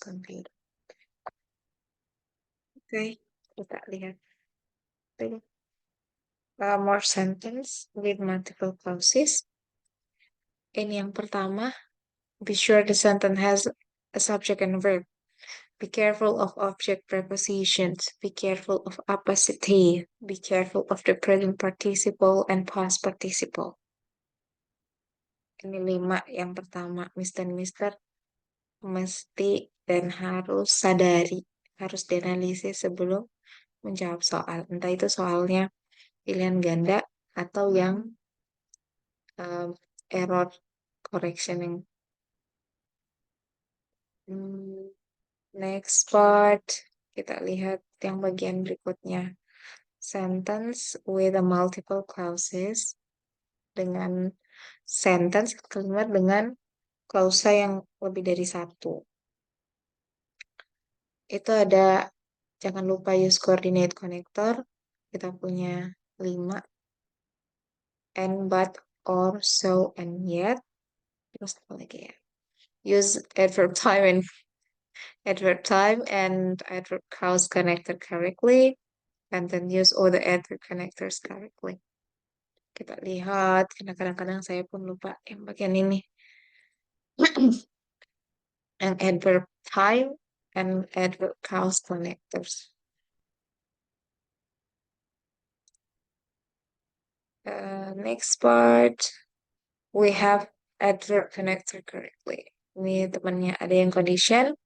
computer. Oke, kita lihat. More sentence with multiple clauses. Ini yang pertama. Be sure the sentence has a subject and verb. Be careful of object prepositions. Be careful of apposite. Be careful of the present participle and past participle. Ini 5 yang pertama. Miss dan Mister mesti dan harus sadari. Harus dianalisis sebelum menjawab soal. Entah itu soalnya pilihan ganda atau yang error correction. Next part, kita lihat yang bagian berikutnya. Sentence with a multiple clauses, dengan sentence kalimat dengan klausa yang lebih dari satu. Itu ada, jangan lupa use coordinate connector. Kita punya 5. And, but, or, so, and yet. Terus apa lagi ya? Use adverb time and adverb clause connector correctly, and then use all the adverb connectors correctly. Kita lihat, karena kadang-kadang saya pun lupa yang bagian ini. And adverb time and adverb clause connectors. Next part, we have adverb connector correctly. Ini temannya, ada yang condition,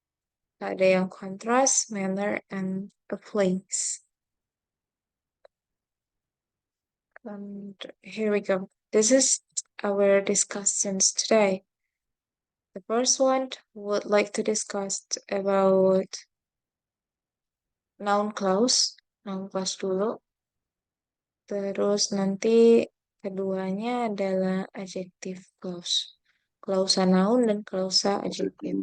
ada yang contrast, manner, and a place. And here we go. This is our discussions today. The first one would like to discuss about noun clause dulu. Terus nanti keduanya adalah adjective clause. Klausa noun dan klausa adjective.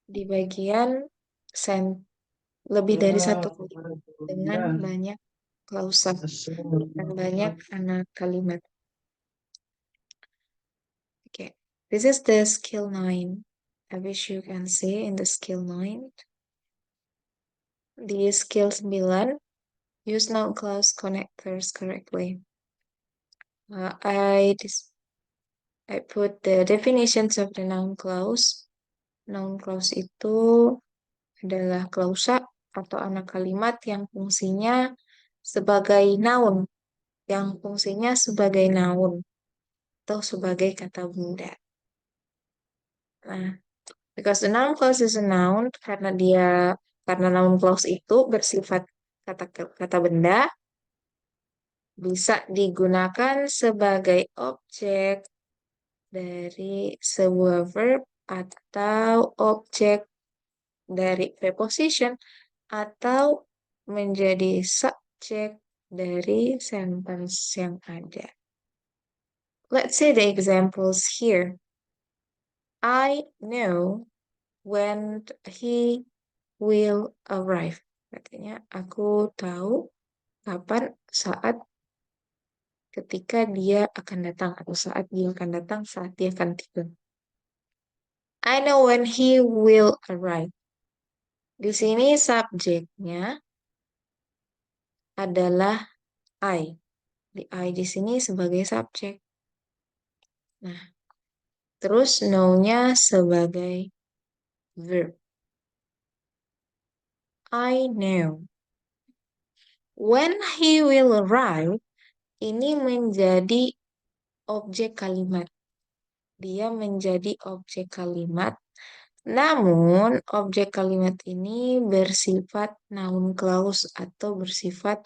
Di bagian lebih dari satu dengan banyak klausa dan banyak anak kalimat. Okay, this is the skill 9. I wish you can see in the skill 9. Di skill 9, use noun clause connectors correctly. I put the definitions of the noun clause. Noun clause itu adalah klausa atau anak kalimat yang fungsinya sebagai noun, atau sebagai kata benda. Nah, because the noun clause is a noun, karena noun clause itu bersifat kata benda, bisa digunakan sebagai objek dari sebuah verb atau objek dari preposition atau menjadi subjek dari sentence yang ada. Let's see the examples here. I know when he will arrive. Artinya aku tahu kapan ketika dia akan datang, atau saat dia akan datang, saat dia akan tiba. I know when he will arrive. Di sini subjeknya adalah I. Di I di sini sebagai subjek. Nah, terus know-nya sebagai verb. I know. When he will arrive, ini menjadi objek kalimat. Dia menjadi objek kalimat. Namun, objek kalimat ini bersifat noun clause atau bersifat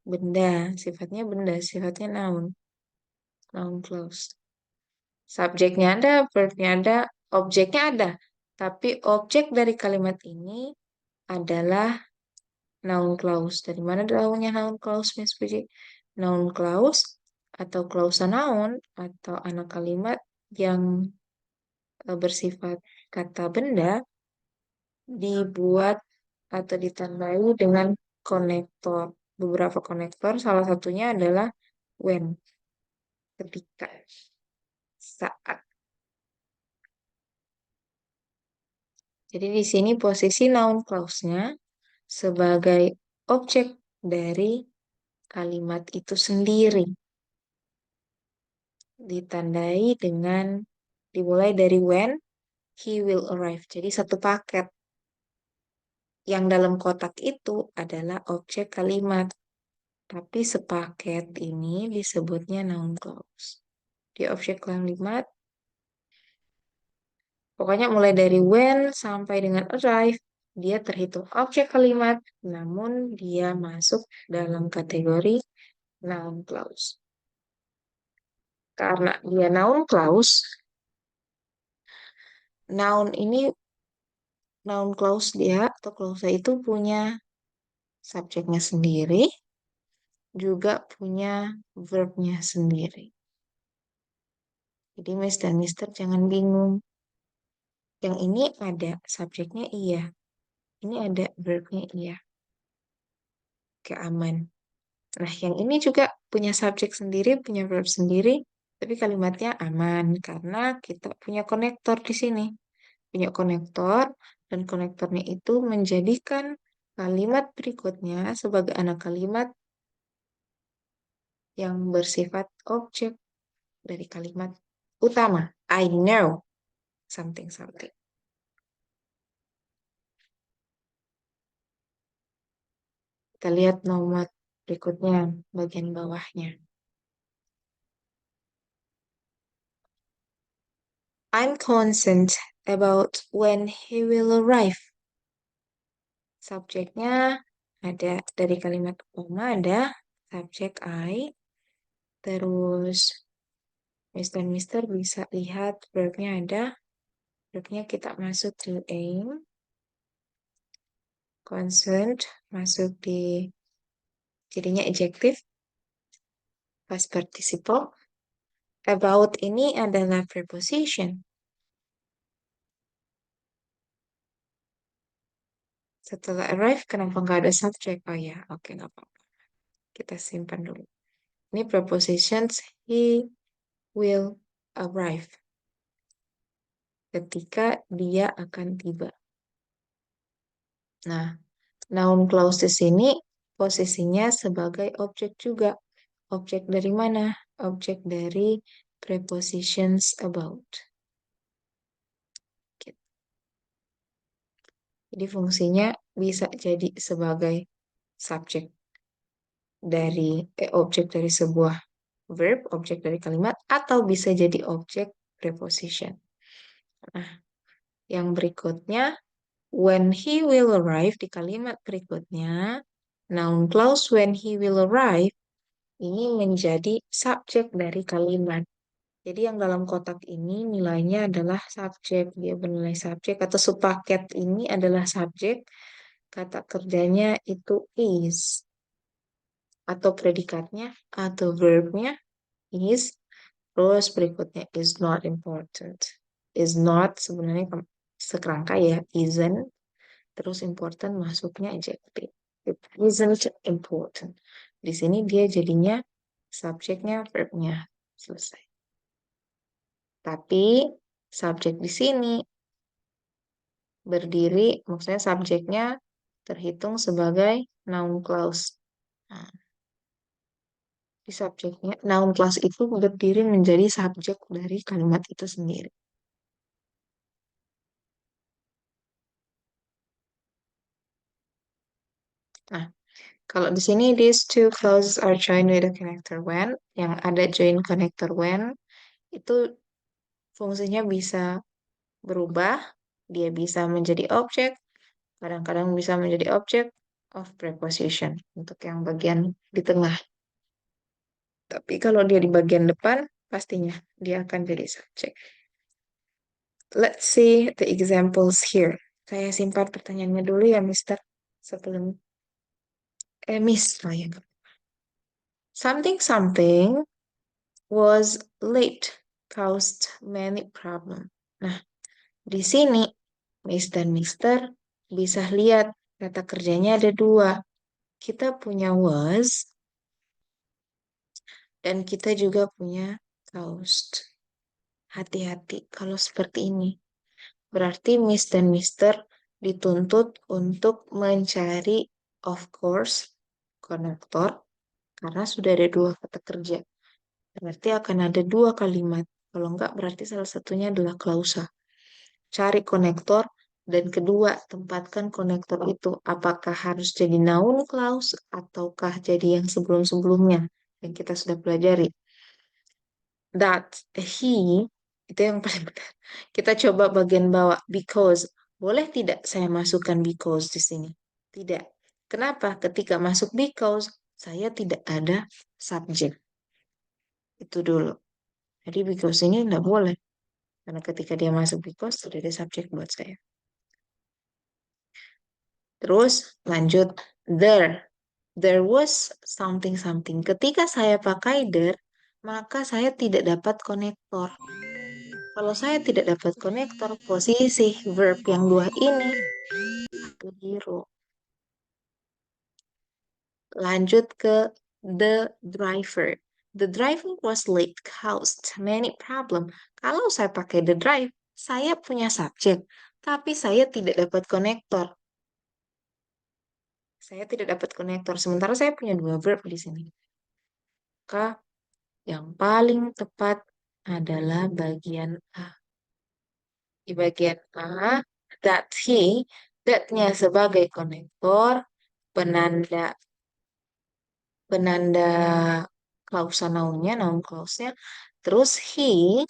benda. Sifatnya noun. Noun clause. Subjeknya ada, verbnya ada, objeknya ada. Tapi objek dari kalimat ini adalah noun clause. Dari mana tahunya noun clause, Miss Puji? Noun clause atau klausa noun atau anak kalimat yang bersifat kata benda dibuat atau ditandai dengan konektor. Beberapa konektor, salah satunya adalah when. Ketika. Saat. Jadi di sini posisi noun clause-nya sebagai objek dari kalimat itu sendiri. Ditandai dengan dimulai dari when he will arrive. Jadi satu paket. Yang dalam kotak itu adalah objek kalimat. Tapi sepaket ini disebutnya noun clause. Di objek kalimat, pokoknya mulai dari when sampai dengan arrive, dia terhitung objek kalimat, namun dia masuk dalam kategori noun clause. Karena dia noun clause, noun clause dia atau clause itu punya subjeknya sendiri, juga punya verbnya sendiri. Jadi Miss dan Mister jangan bingung. Yang ini ada subjeknya iya. Ini ada verbnya iya. Oke, aman. Nah, yang ini juga punya subjek sendiri, punya verb sendiri, tapi kalimatnya aman karena kita punya konektor di sini. Punya konektor, dan konektornya itu menjadikan kalimat berikutnya sebagai anak kalimat yang bersifat objek dari kalimat utama. I know something something. Kita lihat nomor berikutnya, bagian bawahnya. I'm concerned about when he will arrive. Subjeknya ada dari kalimat utama ada subjek I, terus Mister Mister bisa lihat verbnya ada, verbnya kita masuk di aim, concerned masuk di jadinya adjective, past participle. About ini adalah preposition. Setelah arrive, kenapa nggak ada subjek? Oh ya, oke, nggak apa-apa. Kita simpan dulu. Ini prepositions, he will arrive. Ketika dia akan tiba. Nah, noun clauses ini posisinya sebagai objek juga. Objek dari mana? Objek dari prepositions about. Gitu. Jadi fungsinya bisa jadi sebagai subjek dari objek dari sebuah verb, objek dari kalimat, atau bisa jadi objek preposition. Nah, yang berikutnya, when he will arrive di kalimat berikutnya, noun clause when he will arrive ini menjadi subjek dari kalimat. Jadi yang dalam kotak ini nilainya adalah subjek, dia bernilai subjek atau sepaket ini adalah subjek, kata kerjanya itu is, atau predikatnya atau verbnya is, terus berikutnya is not important. Is not sebenarnya sekerangka ya, isn't, terus important masuknya adjective. It isn't important. Di sini dia jadinya subjeknya, verbnya. Selesai. Tapi subjek di sini berdiri, maksudnya subjeknya terhitung sebagai noun clause. Nah, di subjeknya, noun clause itu berdiri menjadi subjek dari kalimat itu sendiri. Nah, kalau di sini these two clauses are joined with a connector when, yang ada join connector when, itu fungsinya bisa berubah, dia bisa menjadi objek, kadang-kadang bisa menjadi objek of preposition untuk yang bagian di tengah. Tapi kalau dia di bagian depan, pastinya dia akan jadi subjek. Let's see the examples here. Saya simpan pertanyaannya dulu ya, Mister. Sebelum, Miss. Oh, ya. Something something was late caused many problem. Nah, di sini Miss dan Mister bisa lihat kata kerjanya ada dua. Kita punya was dan kita juga punya caused. Hati-hati kalau seperti ini. Berarti Miss dan Mister dituntut untuk mencari, of course, konektor karena sudah ada dua kata kerja. Berarti akan ada dua kalimat. Kalau enggak, berarti salah satunya adalah klausa. Cari konektor, dan kedua, tempatkan konektor itu. Apakah harus jadi noun clause ataukah jadi yang sebelum-sebelumnya yang kita sudah pelajari. That, he, itu yang paling benar. Kita coba bagian bawah, because. Boleh tidak saya masukkan because di sini? Tidak. Kenapa? Ketika masuk because, saya tidak ada subjek. Itu dulu. Jadi because ini tidak boleh. Karena ketika dia masuk because, sudah ada subjek buat saya. Terus lanjut, there. There was something something. Ketika saya pakai there, maka saya tidak dapat konektor. Kalau saya tidak dapat konektor, posisi verb yang dua ini keliru. Lanjut ke the driver. The driver was late, caused many problem. Kalau saya pakai the drive, saya punya subjek, tapi saya tidak dapat konektor. Saya tidak dapat konektor, sementara saya punya dua verb di sini. Maka yang paling tepat adalah bagian A. Di bagian A, that he, that-nya sebagai konektor, penanda penanda klausa noun-nya, noun clause-nya. Terus he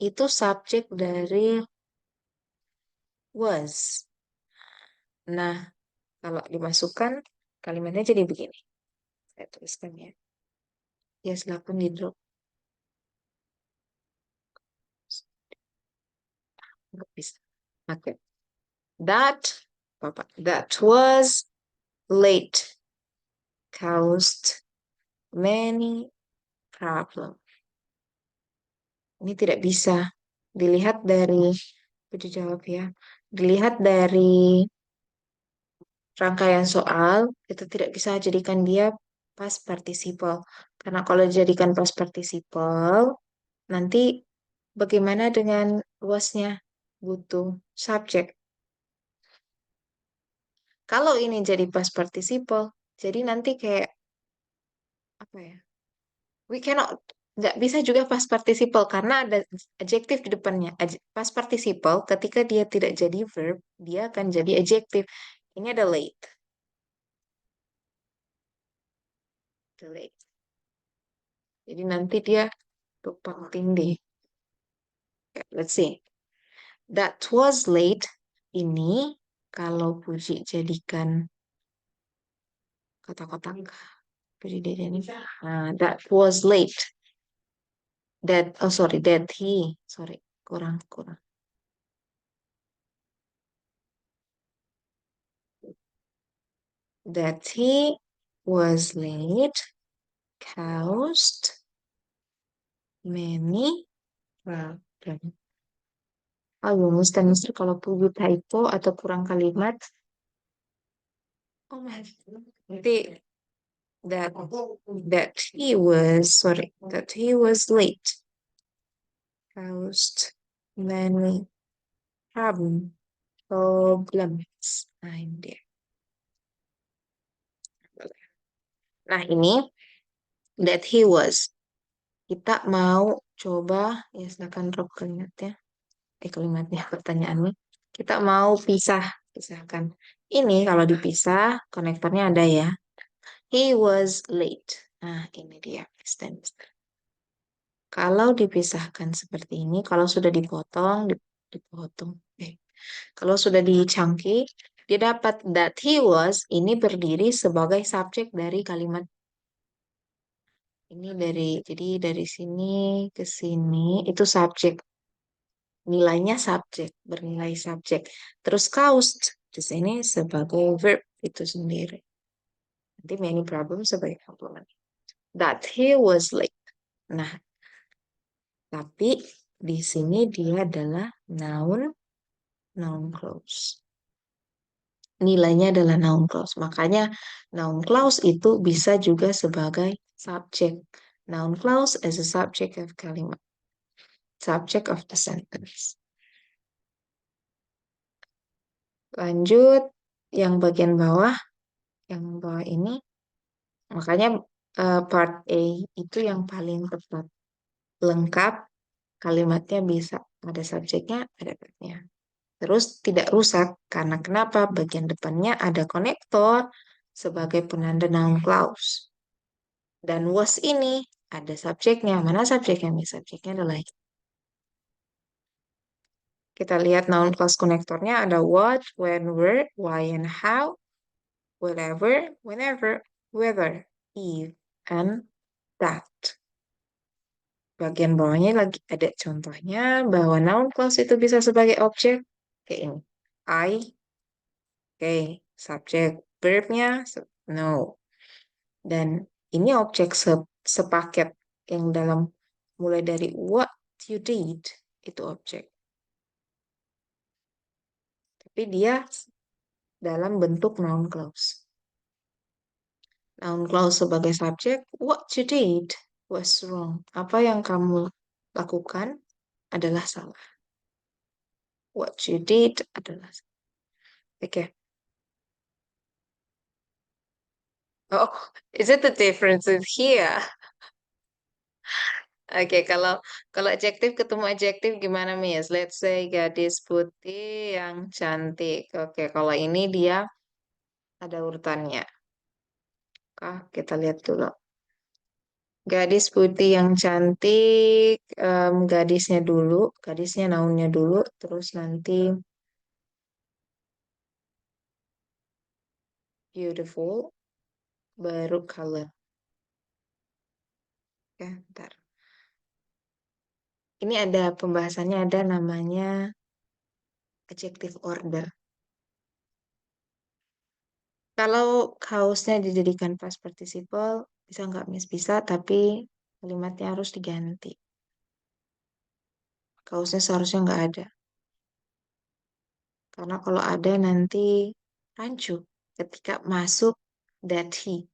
itu subjek dari was. Nah, kalau dimasukkan kalimatnya jadi begini. Saya tuliskan ya. Ya, silakan di drop. Nggak bisa. Oke. That, Bapak, that was late, caused many problem. Ini tidak bisa dilihat dari, aku jawab ya, dilihat dari rangkaian soal, itu tidak bisa jadikan dia past participle. Karena kalau dijadikan past participle, nanti bagaimana dengan luasnya? Butuh subjek. Kalau ini jadi past participle, jadi nanti kayak, apa ya? We cannot, nggak bisa juga past participle karena ada adjektif di depannya. Past participle ketika dia tidak jadi verb, dia akan jadi adjektif. Ini ada late. Late. Jadi nanti dia tumpang tindih. Okay, let's see. That was late. Ini kalau Puji jadikan kata-kata Puji ini. That was late. That, oh sorry, that he. Sorry, kurang. That he was late caused many problem. Ayo, Mister, kalau Puji typo atau kurang kalimat, oh my, nanti that that he was late caused many problems. Nah, ini dia. Nah, ini that he was. Kita mau coba, ya silakan drop kalimatnya. Kalimatnya, pertanyaannya. Kita mau pisahkan. Ini kalau dipisah, konektornya ada ya. He was late. Nah, ini dia. Kalau dipisahkan seperti ini, kalau sudah dipotong, kalau sudah dicangki, dia dapat that he was, ini berdiri sebagai subjek dari kalimat ini jadi dari sini ke sini itu subjek. Nilainya subjek, bernilai subjek. Terus caused di sini sebagai verb itu sendiri. Nanti many problem sebagai complement. That he was late. Nah, tapi di sini dia adalah noun clause. Nilainya adalah noun clause. Makanya noun clause itu bisa juga sebagai subjek. Noun clause as a subject of kalimat. Subject of the sentence. Lanjut, yang bagian bawah, yang bawah ini, makanya part A itu yang paling tepat. Lengkap, kalimatnya bisa ada subjeknya, ada verbnya. Terus tidak rusak, karena kenapa? Bagian depannya ada konektor sebagai penanda noun clause. Dan was ini ada subjeknya. Mana subjeknya? Subjeknya adalah kita lihat noun clause konektornya ada what, when, where, why, and how, wherever, whenever, whether, if, and that. Bagian bawahnya lagi ada contohnya bahwa noun clause itu bisa sebagai objek. Kayak ini. I, oke, subjek. Verbnya, no. Dan ini objek sepaket yang dalam mulai dari what you did itu objek. Tapi dia dalam bentuk noun clause. Noun clause sebagai subjek, what you did was wrong. Apa yang kamu lakukan adalah salah. What you did adalah salah. Oke. Oh, is it the difference in here? Oke, kalau kalau adjektif ketemu adjektif gimana, Miss? Let's say gadis putih yang cantik. Oke, kalau ini dia ada urutannya. Kita lihat dulu. Gadis putih yang cantik, gadisnya naunnya dulu, terus nanti beautiful, baru color. Ya, bentar. Ini ada pembahasannya, ada namanya adjective order. Kalau kaosnya dijadikan past participle, bisa nggak, Miss? Bisa, tapi kalimatnya harus diganti. Kaosnya seharusnya nggak ada. Karena kalau ada nanti rancu ketika masuk that he.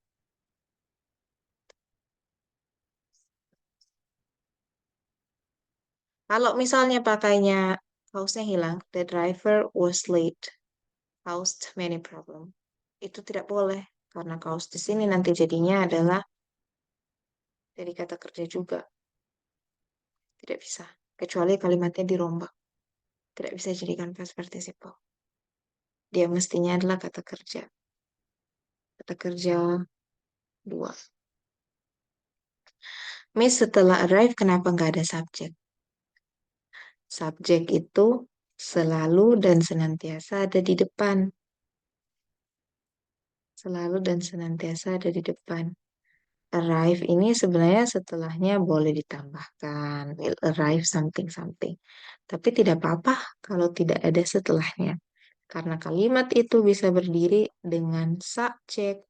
Kalau misalnya pakainya kaosnya hilang, the driver was late, caused many problem. Itu tidak boleh, karena kaos di sini nanti jadinya adalah dari kata kerja juga. Tidak bisa. Kecuali kalimatnya dirombak. Tidak bisa jadikan past participle. Dia mestinya adalah kata kerja. Kata kerja dua. Miss, setelah arrive, kenapa nggak ada subjek? Subjek itu selalu dan senantiasa ada di depan. Selalu dan senantiasa ada di depan. Arrive ini sebenarnya setelahnya boleh ditambahkan. Will arrive something-something. Tapi tidak apa-apa kalau tidak ada setelahnya. Karena kalimat itu bisa berdiri dengan subject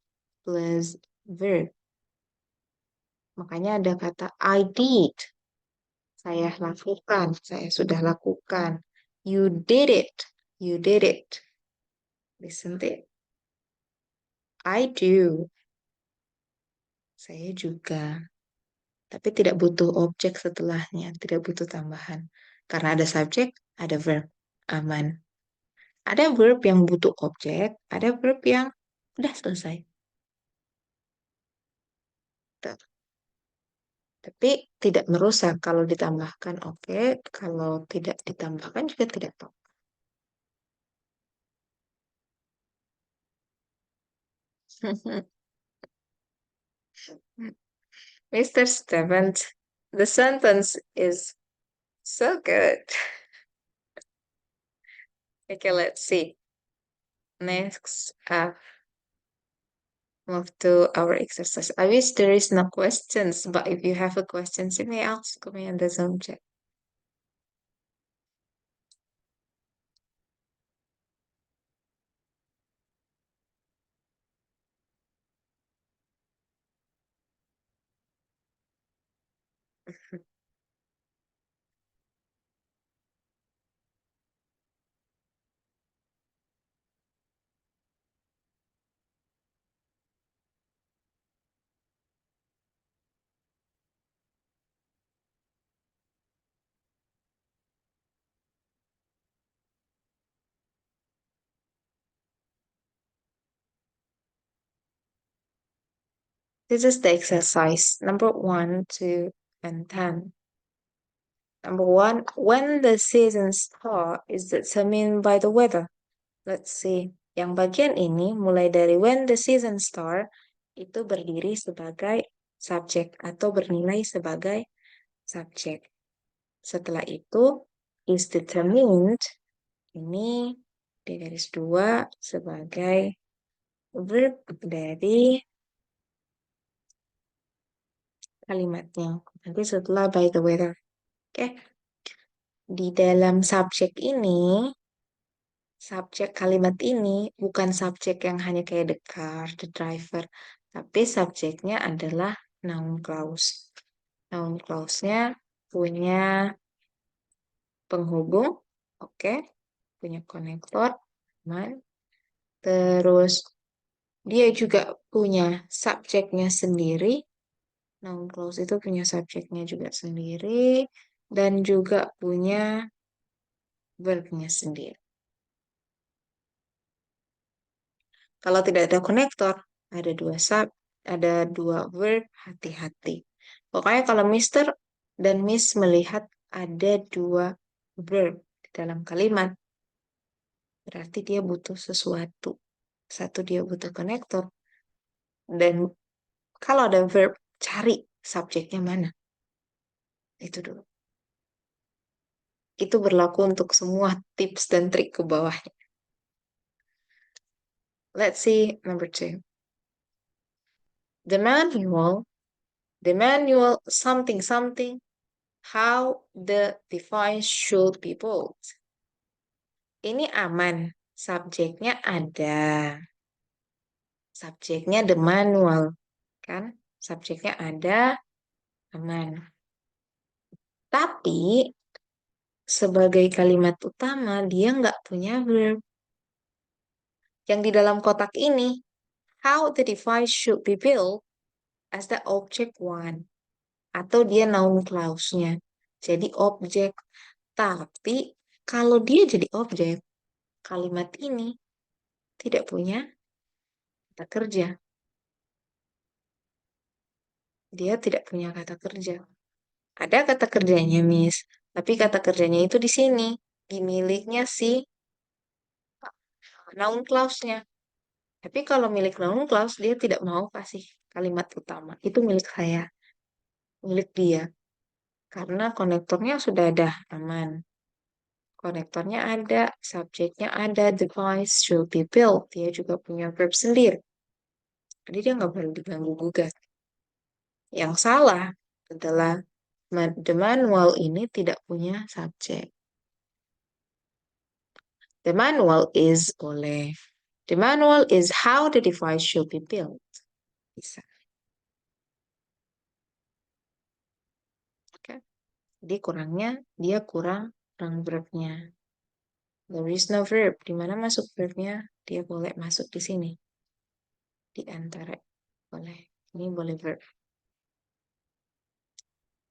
plus verb. Makanya ada kata I did. Saya lakukan. Saya sudah lakukan. You did it. You did it. Listen to it. I do. Saya juga. Tapi tidak butuh objek setelahnya. Tidak butuh tambahan. Karena ada subjek, ada verb. Aman. Ada verb yang butuh objek. Ada verb yang udah selesai. Tuh. Tapi tidak merusak kalau ditambahkan oke, kalau tidak ditambahkan juga tidak apa. Mr. Stevens, the sentence is so good. Okay, let's see. Next, move to our exercise. I wish there is no questions, but if you have a question, you may ask me in the Zoom chat. This is the exercise number 1, 2, and 10. Number 1, when the season start is determined by the weather. Let's see. Yang bagian ini mulai dari when the season start itu berdiri sebagai subjek atau bernilai sebagai subjek. Setelah itu is determined ini di garis 2 sebagai verb dari kalimatnya. Nanti setelah by the weather. Oke. Di dalam subjek ini, subjek kalimat ini bukan subjek yang hanya kayak the car, the driver, tapi subjeknya adalah noun clause. Noun clause-nya punya penghubung, oke, punya konektor, aman. Terus dia juga punya subjeknya sendiri. Noun clause itu punya subjeknya juga sendiri dan juga punya verbnya sendiri. Kalau tidak ada konektor, ada dua verb, hati-hati. Pokoknya kalau Mister dan Miss melihat ada dua verb di dalam kalimat, berarti dia butuh sesuatu. Satu, dia butuh konektor. Dan kalau ada verb, cari subjeknya mana. Itu dulu. Itu berlaku untuk semua tips dan trik ke bawahnya. Let's see number 2. The manual something something how the device should be built. Ini aman. Subjeknya ada. Subjeknya the manual. Kan? Subjeknya ada, aman. Tapi sebagai kalimat utama dia nggak punya verb. Yang di dalam kotak ini, how the device should be built as the object one. Atau dia noun clause-nya. Jadi objek. Tapi kalau dia jadi objek, kalimat ini tidak punya kata kerja. Dia tidak punya kata kerja. Ada kata kerjanya, Miss. Tapi kata kerjanya itu di sini. Di miliknya si noun clause-nya. Tapi kalau milik noun clause, dia tidak mau kasih kalimat utama. Itu milik saya. Milik dia. Karena konektornya sudah ada, aman. Konektornya ada, subjeknya ada, device should be built. Dia juga punya verb sendiri. Jadi dia nggak perlu diganggu gugat. Yang salah adalah the manual ini tidak punya subjek. The manual is boleh. The manual is how the device should be built. Bisa. Oke. Jadi kurangnya, dia kurang verbnya. There is no verb. Di mana masuk verbnya? Dia boleh masuk di sini. Di antara. Boleh. Ini boleh verb.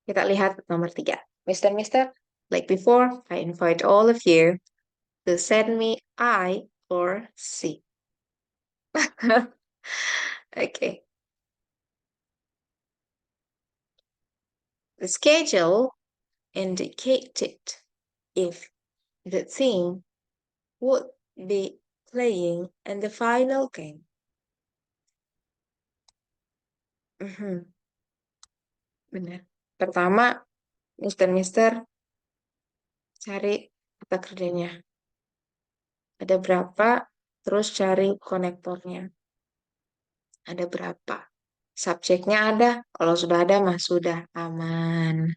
Kita lihat nomor 3. Mister, like before, I invite all of you to send me I or C. Okay. The schedule indicated if the team would be playing in the final game. Benar. Pertama, Mister, cari kata kerjanya. Ada berapa, terus cari konektornya. Ada berapa. Subjeknya ada. Kalau sudah ada, mah sudah aman.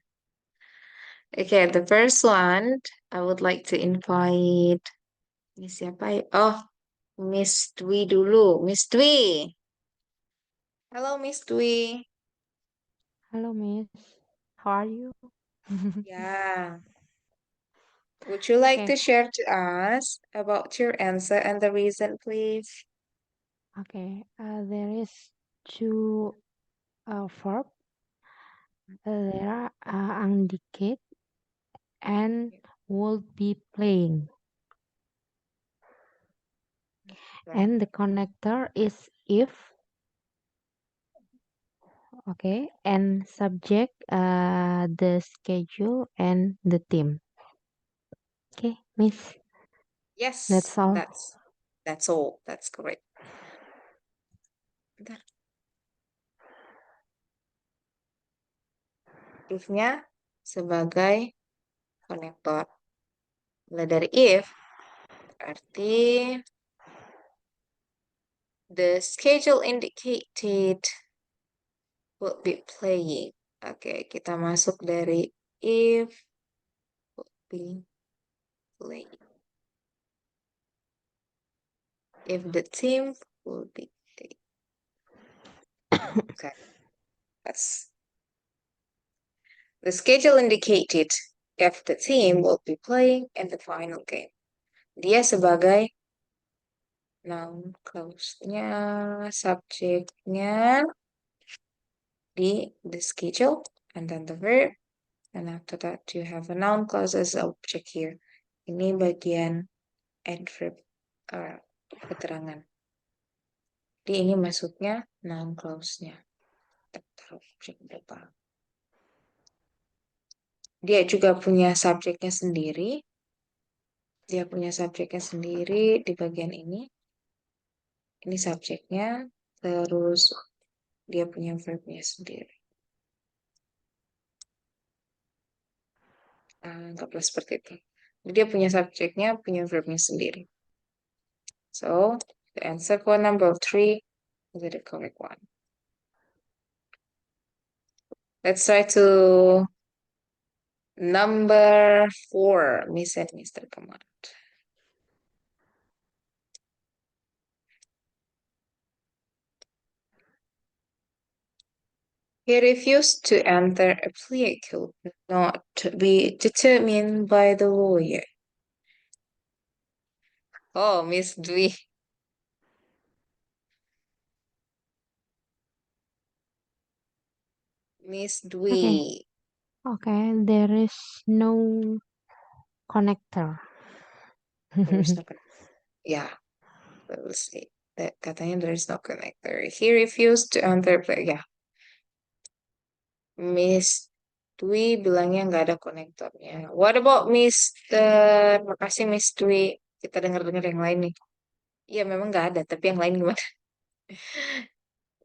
Okay, the first one, I would like to invite. Ini siapa ya? Oh, Miss Dwi dulu. Miss Dwi. Halo, Miss Dwi. Hello, Miss. How are you? Yeah. Would you like Okay, to share to us about your answer and the reason, please? okay. There is two verb. There are indicate and would be playing. Right. And the connector is if Okay, and subject, the schedule and the team. Okay, Miss, Yes, that's all. that's all. That's correct. Bentar. If-nya sebagai konektor. Mulai dari if, berarti the schedule indicated will be playing. Oke, kita masuk dari if will be playing. If the team will be playing. Okay, that's the schedule indicated if the team will be playing in the final game. Dia sebagai noun clause-nya, subject-nya di the schedule, and then the verb, and after that you have a noun clause as object here. Ini bagian adverb keterangan. Jadi ini masuknya noun clause-nya. Objek berapa? Dia juga punya subjeknya sendiri. Dia punya subjeknya sendiri di bagian ini. Ini subjeknya, terus dia punya verbnya sendiri. Anggaplah seperti itu. Jadi dia punya subjeknya, punya verbnya sendiri. So, the answer for number 3 is the correct one. Let's try to number 4, Miss and Mr. Command. He refused to enter a plea could not be determined by the lawyer. Oh, Miss Dwi. Miss Dwi. Okay, there is no connector. There's no connector. Yeah, we'll see. That katanya there's no connector. He refused to enter play. Yeah. Miss Dwi bilangnya nggak ada konektornya. What about Mr. Makasih Miss Dwi. Kita dengar-dengar yang lain nih. Iya memang nggak ada, tapi yang lain gimana?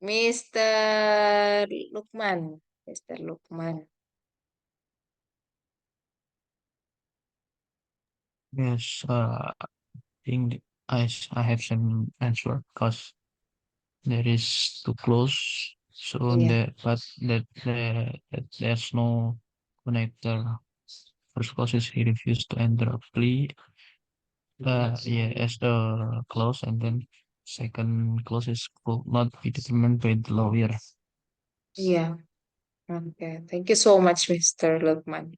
Mr. Lukman. Mr. Lukman. Yes, think I have some answer because there is too close. So Iya. that there's no connector. First clause is he refused to enter a plea. Yeah, as the clause, and then second clause is could not be determined by the lawyer. Iya. Oke. Thank you so much, Mr. Lukman.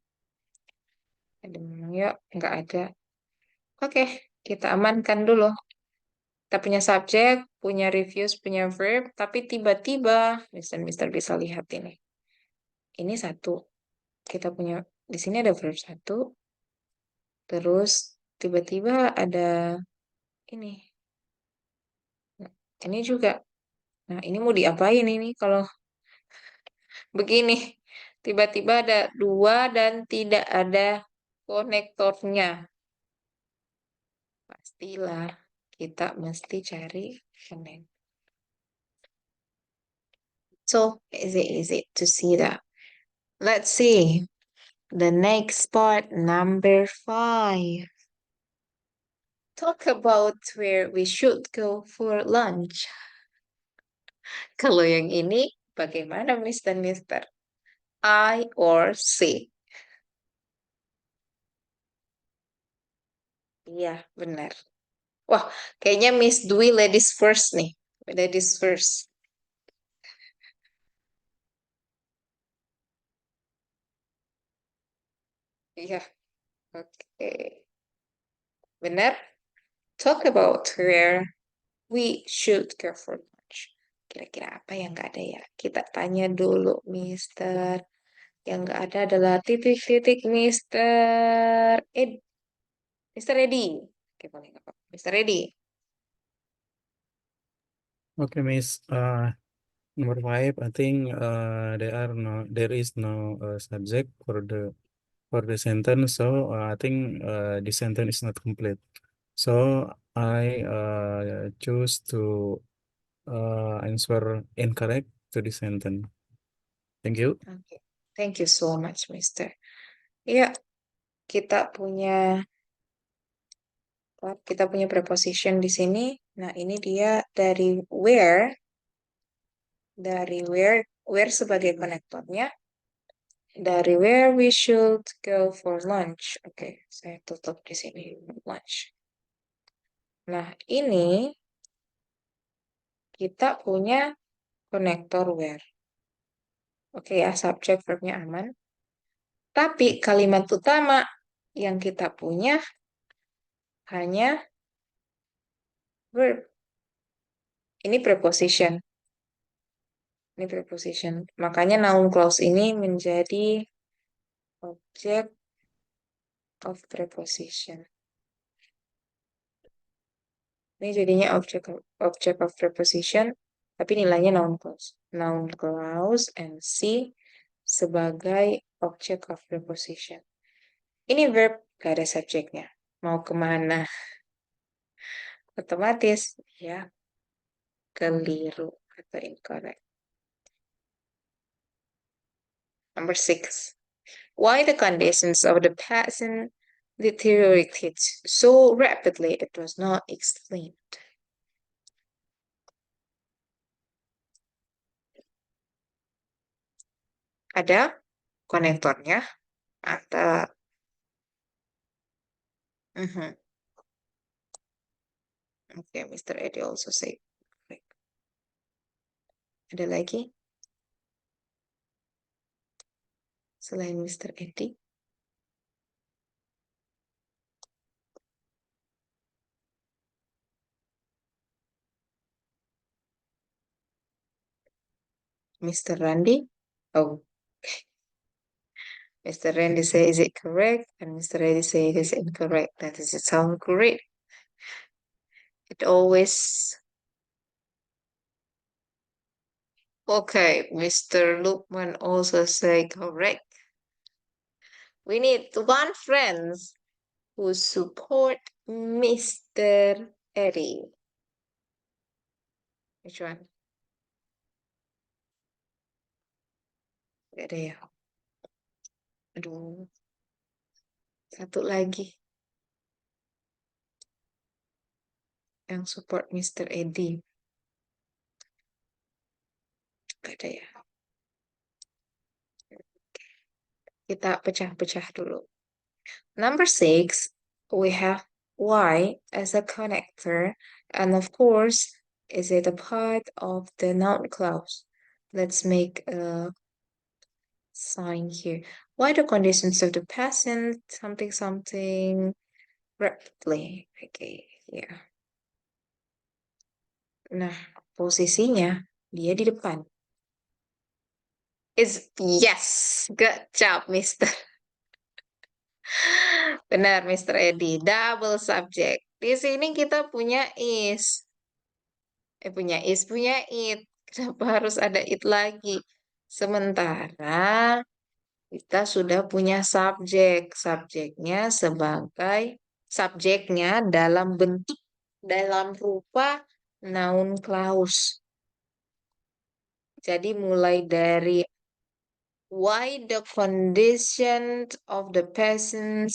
Ada memang ya, nggak ada. Oke, kita amankan dulu. Kita punya subjek, punya reviews, punya verb, tapi tiba-tiba, Mr. bisa lihat ini. Ini satu. Kita punya, di sini ada verb satu, terus tiba-tiba ada ini. Nah, ini juga. Nah, ini mau diapain ini kalau begini? Tiba-tiba ada dua dan tidak ada konektornya. Pastilah kita mesti cari konektor. So easy to see that. Let's see the next part, number 5. Talk about where we should go for lunch. Kalau yang ini, bagaimana Miss dan Mister? I or C? Iya, benar. Wah, kayaknya Miss Dwi ladies first nih. Ladies first. Iya, oke. Benar. Talk about where we should go for lunch. Kira-kira apa yang nggak ada ya? Kita tanya dulu, Mister. Yang nggak ada adalah titik-titik Mister Ed. Mister Edi. Oke, boleh nggak apa-apa. Mister Edi. Okay, Miss. Number 5, I think there is no subject for the sentence, so I think the sentence is not complete. So I choose to answer incorrect to the sentence. Thank you. Okay. Thank you so much, Mister. Ya, kita punya preposition di sini. Nah, ini dia where sebagai konektornya. Dari where we should go for lunch. Oke, saya tutup di sini lunch. Nah, ini kita punya konektor where. Oke ya, subjek verbnya aman. Tapi kalimat utama yang kita punya hanya verb. Ini preposition. Ini preposition. Makanya noun clause ini menjadi object of preposition. Ini jadinya object of preposition, tapi nilainya noun clause. Noun clause and C sebagai object of preposition. Ini verb, gak ada subjeknya. Mau kemana? Otomatis, ya, keliru atau incorrect. Number 6. Why the conditions of the patient deteriorated so rapidly it was not explained. Ada konektornya atau Okay, Mr. Eddie also say correct. Ada lagi selain Mr. Eddie? Mr. Randy? Oh, Mr. Randy say is it correct? And Mr. Eddie say it is incorrect. That does it sound correct? It always... Okay, Mr. Lukman also say correct. We need one friend who support Mr. Eddie. Which one? Gak ada ya? Aduh. Satu lagi. Yang support Mr. Eddie. Gak ada ya? Kita pecah-pecah dulu. Number 6, we have Y as a connector. And of course, is it a part of the noun clause? Let's make a sign here. Why the conditions of the present something rapidly? Okay, yeah. Nah, posisinya dia di depan. Yes, good job, Mister. Benar, Mr. Edi. Double subject. Di sini kita punya is. Punya is, punya it. Kenapa harus ada it lagi? Sementara kita sudah punya subjek. Subjeknya dalam rupa noun clause. Jadi mulai dari why the condition of the person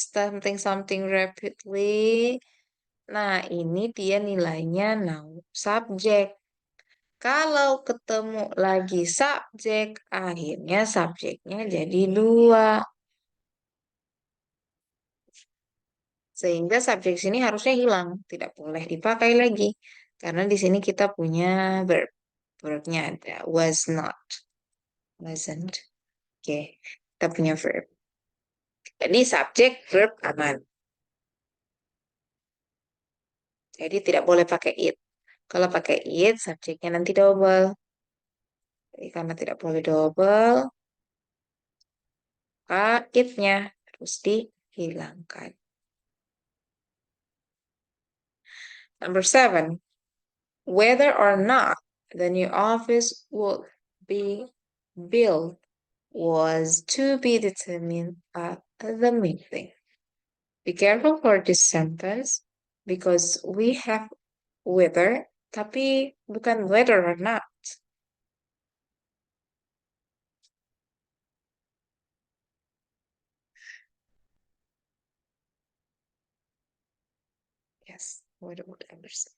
something rapidly. Nah, ini dia nilainya noun subjek. Kalau ketemu lagi subjek, akhirnya subjeknya jadi 2. Sehingga subjek sini harusnya hilang, tidak boleh dipakai lagi. Karena di sini kita punya verb. Verbnya ada, was not, wasn't. Oke, kita punya verb. Jadi subjek, verb aman. Jadi tidak boleh pakai it. Kalau pakai it, subjeknya nanti double. Jadi karena tidak boleh double, maka it-nya harus dihilangkan. Number 7, whether or not the new office would be built was to be determined at the meeting. Be careful for this sentence because we have whether, tapi bukan whether or not. Yes, whether would understand.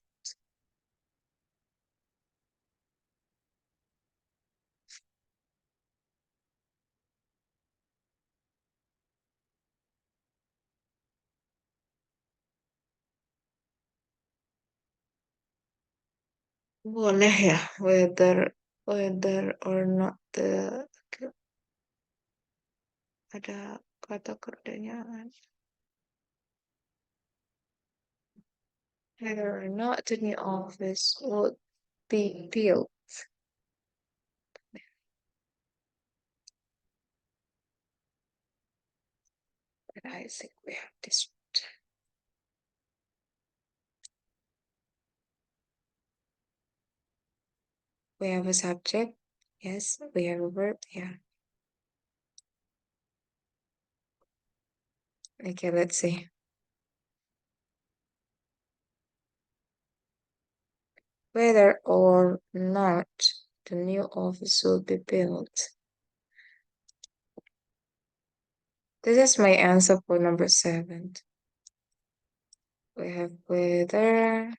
Boleh ya, whether or not ada kata kerjanya whether or not the new office would be built. But I think we have this. We have a subject. Yes, we have a verb. Yeah. Okay, let's see. Whether or not the new office will be built. This is my answer for number 7. We have whether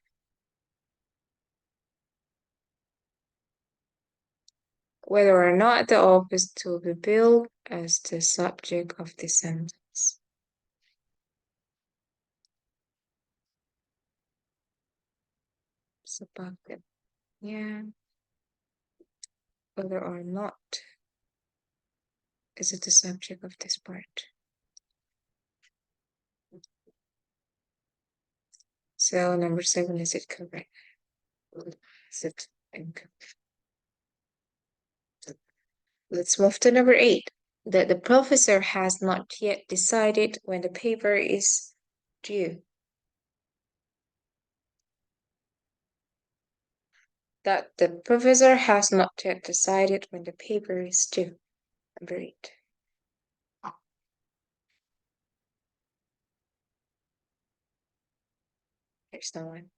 or not the office to be built as the subject of the sentence. Sepakatnya whether or not is it the subject of this part. So number 7, is it correct? Is it incorrect? Let's move to number 8. That the professor has not yet decided when the paper is due. That the professor has not yet decided when the paper is due. Number 8. There's no one.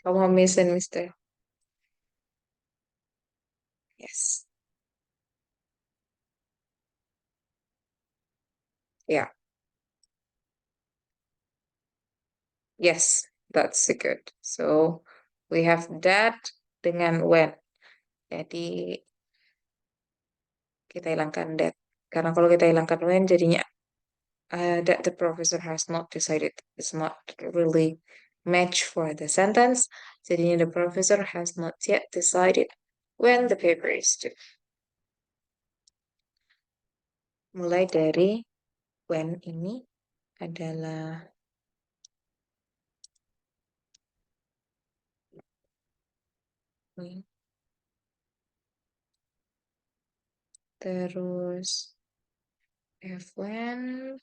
Come on, Miss and Mister. Yes. Yeah. Yes, that's good. So we have that dengan when. Jadi kita hilangkan that. Karena kalau kita hilangkan when jadinya that the professor has not decided. It's not really match for the sentence. Jadinya the professor has not yet decided when the paper is due. Mulai dari when ini adalah when. Terus have when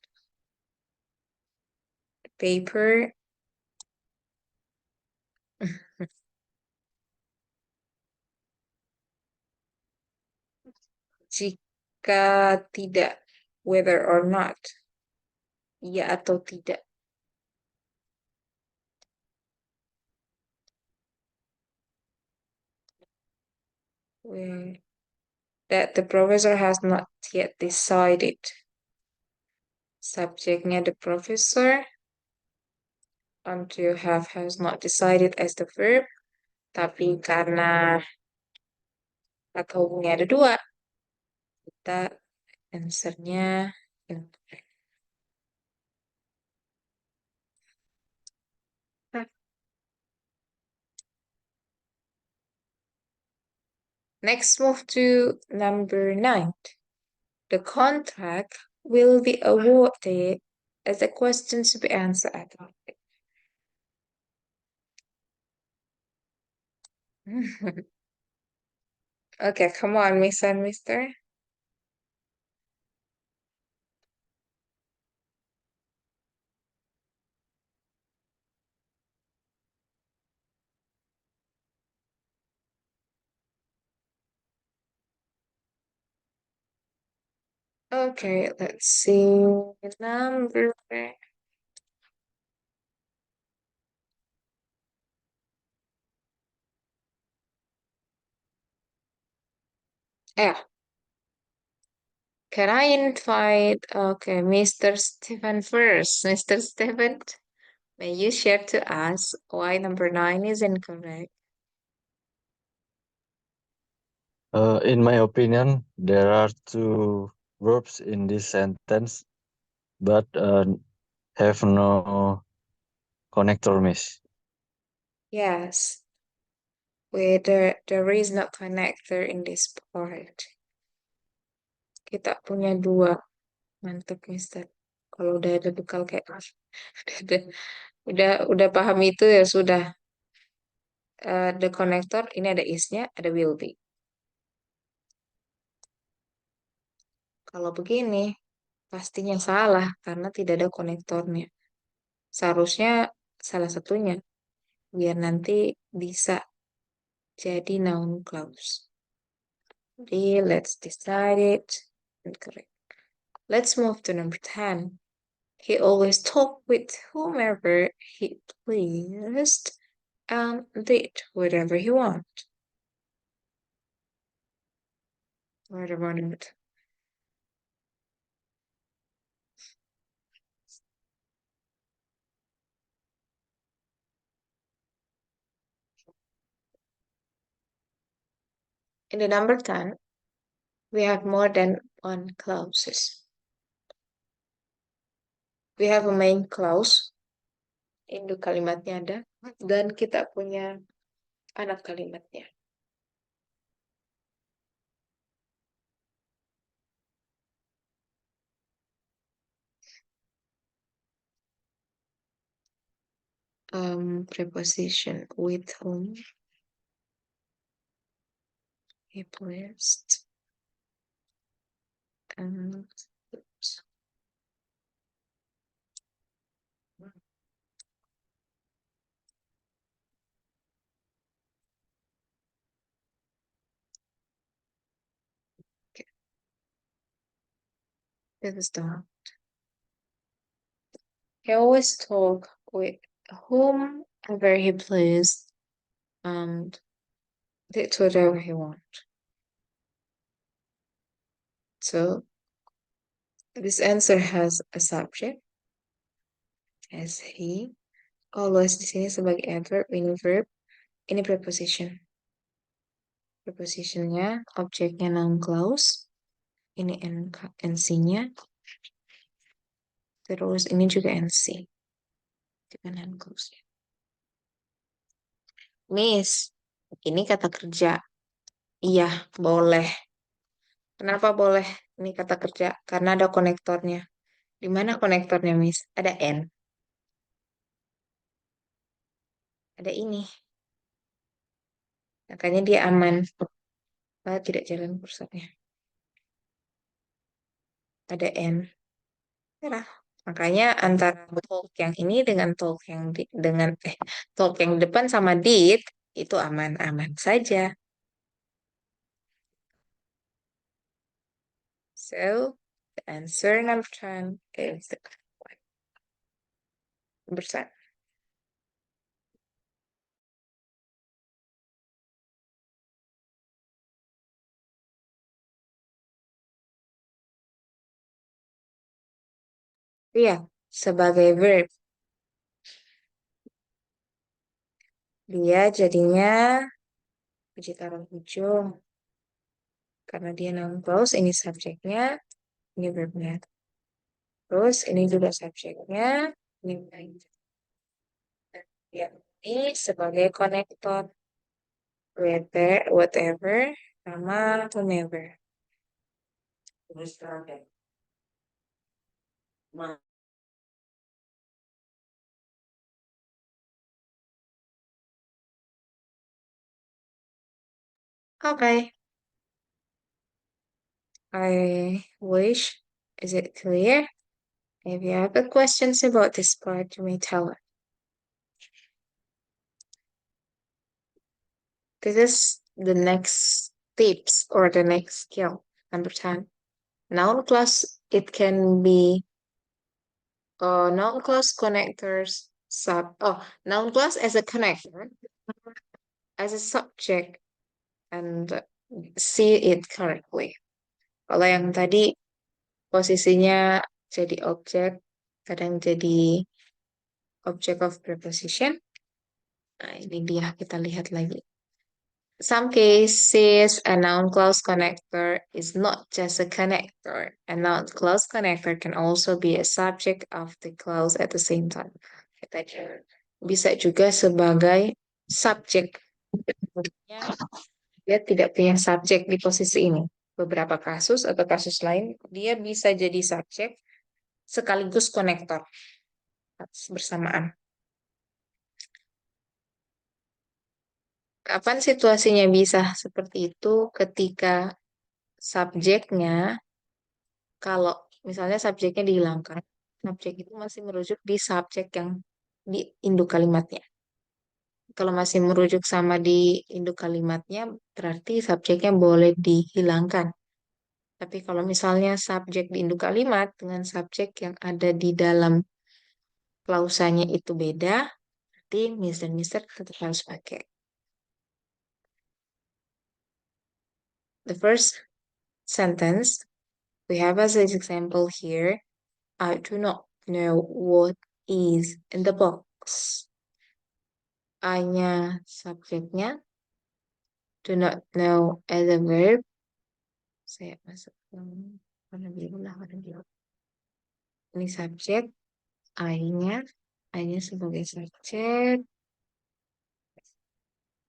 paper jika tidak, whether or not, ya atau tidak. That the professor has not yet decided. Subjeknya the professor. To have has not decided as the verb. Tapi karena kata hubungnya ada 2, kita answernya incorrect. Next, move to number 9. The contract will be awarded as a question to be answered. Okay, come on, Miss and Mister. Okay, let's see. Number. Yeah. Can I invite, okay, Mr. Stephen first? Mr. Stephen, may you share to us why number 9 is incorrect? In my opinion, there are two verbs in this sentence, but have no connector, Miss. Yes, there is no connector in this part. Kita punya dua. Mantap, Mister. Kalau udah ada bekal kayak udah paham itu ya sudah. The connector ini ada is-nya, ada will be. Kalau begini pastinya salah karena tidak ada konektornya. Seharusnya salah satunya biar nanti bisa jadi noun clause. Jadi let's decide it. Incorrect. Let's move to number 10. He always talked with whomever he pleased and did whatever he wanted. What about it? In the number 10, we have more than one clauses. We have a main clause, induk kalimatnya ada, dan kita punya anak kalimatnya. Preposition with whom he pleased and this is the he always talk with whomever he pleased and did whatever he wanted. So this answer has a subject as he. Always di sini sebagai adverb, ini verb, ini preposition. Prepositionnya, objeknya noun clause, ini NC-nya, terus ini juga NC. Juga noun clause. Miss, ini kata kerja. Iya, boleh. Kenapa boleh ini kata kerja? Karena ada konektornya. Di mana konektornya, Miss? Ada N. Ada ini. Makanya dia aman. Tidak jalan kursornya. Ada N. Merah. Makanya antara talk yang ini dengan talk yang talk yang depan sama did itu aman-aman saja. So the answer number 10 is the correct one. Number 10. Iya, sebagai verb. Dia jadinya biji taruh ujung. Karena dia noun clause, ini subjeknya, ini verbnya. Terus ini juga subjeknya, ini verbnya. Ya, ini sebagai konektor. Whatever, sama whomever. Okay. I wish, is it clear? If you have questions about this part, you may tell us. This is the next tips or the next skill, number 10. Noun clause, it can be noun clause connectors noun clause as a connector, as a subject, and see it correctly. Kalau yang tadi posisinya jadi objek, kadang jadi object of preposition. Nah, ini dia, kita lihat lagi. Some cases, a noun clause connector is not just a connector. A noun clause connector can also be a subject of the clause at the same time. Bisa juga sebagai subjek. Dia tidak punya subjek di posisi ini. Beberapa kasus atau kasus lain, dia bisa jadi subjek sekaligus konektor bersamaan. Kapan situasinya bisa seperti itu? Ketika subjeknya, kalau misalnya subjeknya dihilangkan, subjek itu masih merujuk di subjek yang di induk kalimatnya. Kalau masih merujuk sama di induk kalimatnya, berarti subjeknya boleh dihilangkan. Tapi kalau misalnya subjek di induk kalimat dengan subjek yang ada di dalam klausanya itu beda, berarti Miss dan Mister tetap harus pakai. The first sentence we have as an example here, I do not know what is in the box. I-nya subjeknya, do not know as a verb. Saya masuk warna biru lah, warna biru. Ini subjek, I-nya sebagai subjek.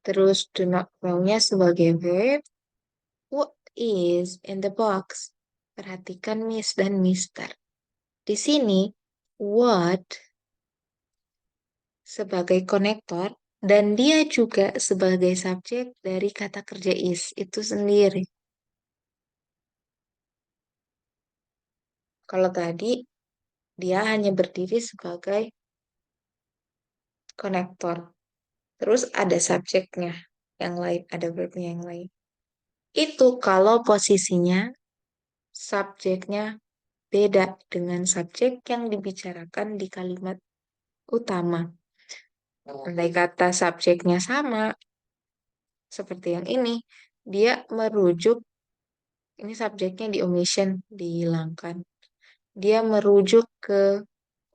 Terus do not know-nya sebagai verb. What is in the box? Perhatikan Miss dan Mister. Di sini, what sebagai konektor dan dia juga sebagai subjek dari kata kerja is itu sendiri. Kalau tadi, dia hanya berdiri sebagai konektor. Terus ada subjeknya yang lain, ada verbnya yang lain. Itu kalau posisinya subjeknya beda dengan subjek yang dibicarakan di kalimat utama. Andai kata subjeknya sama, seperti yang ini, dia merujuk, ini subjeknya di omission, dihilangkan. Dia merujuk ke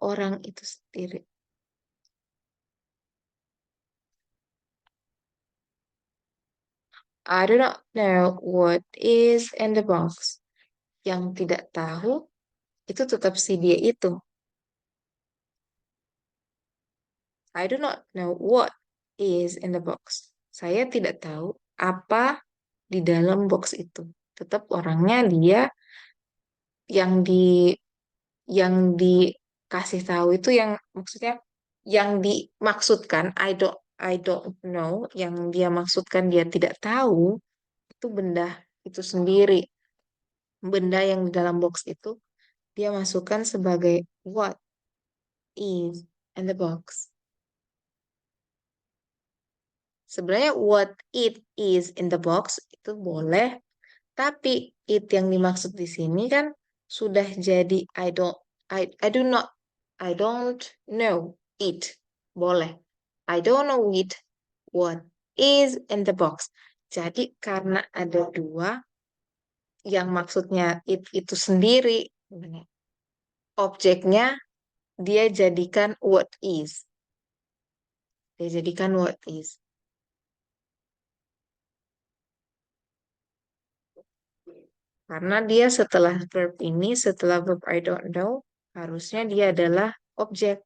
orang itu sendiri. I do not know what is in the box. Yang tidak tahu, itu tetap si dia itu. I do not know what is in the box. Saya tidak tahu apa di dalam box itu. Tetap orangnya dia yang dikasih tahu itu yang maksudnya yang dimaksudkan I don't know yang dia maksudkan dia tidak tahu itu benda itu sendiri. Benda yang di dalam box itu dia masukkan sebagai what is in the box. Sebenarnya what it is in the box itu boleh, tapi it yang dimaksud di sini kan sudah jadi I don't know it. Boleh. I don't know it. What is in the box. Jadi karena ada dua yang maksudnya it itu sendiri, objeknya dia jadikan what is. Dia jadikan what is. Karena dia setelah verb ini, setelah verb I don't know, harusnya dia adalah objek.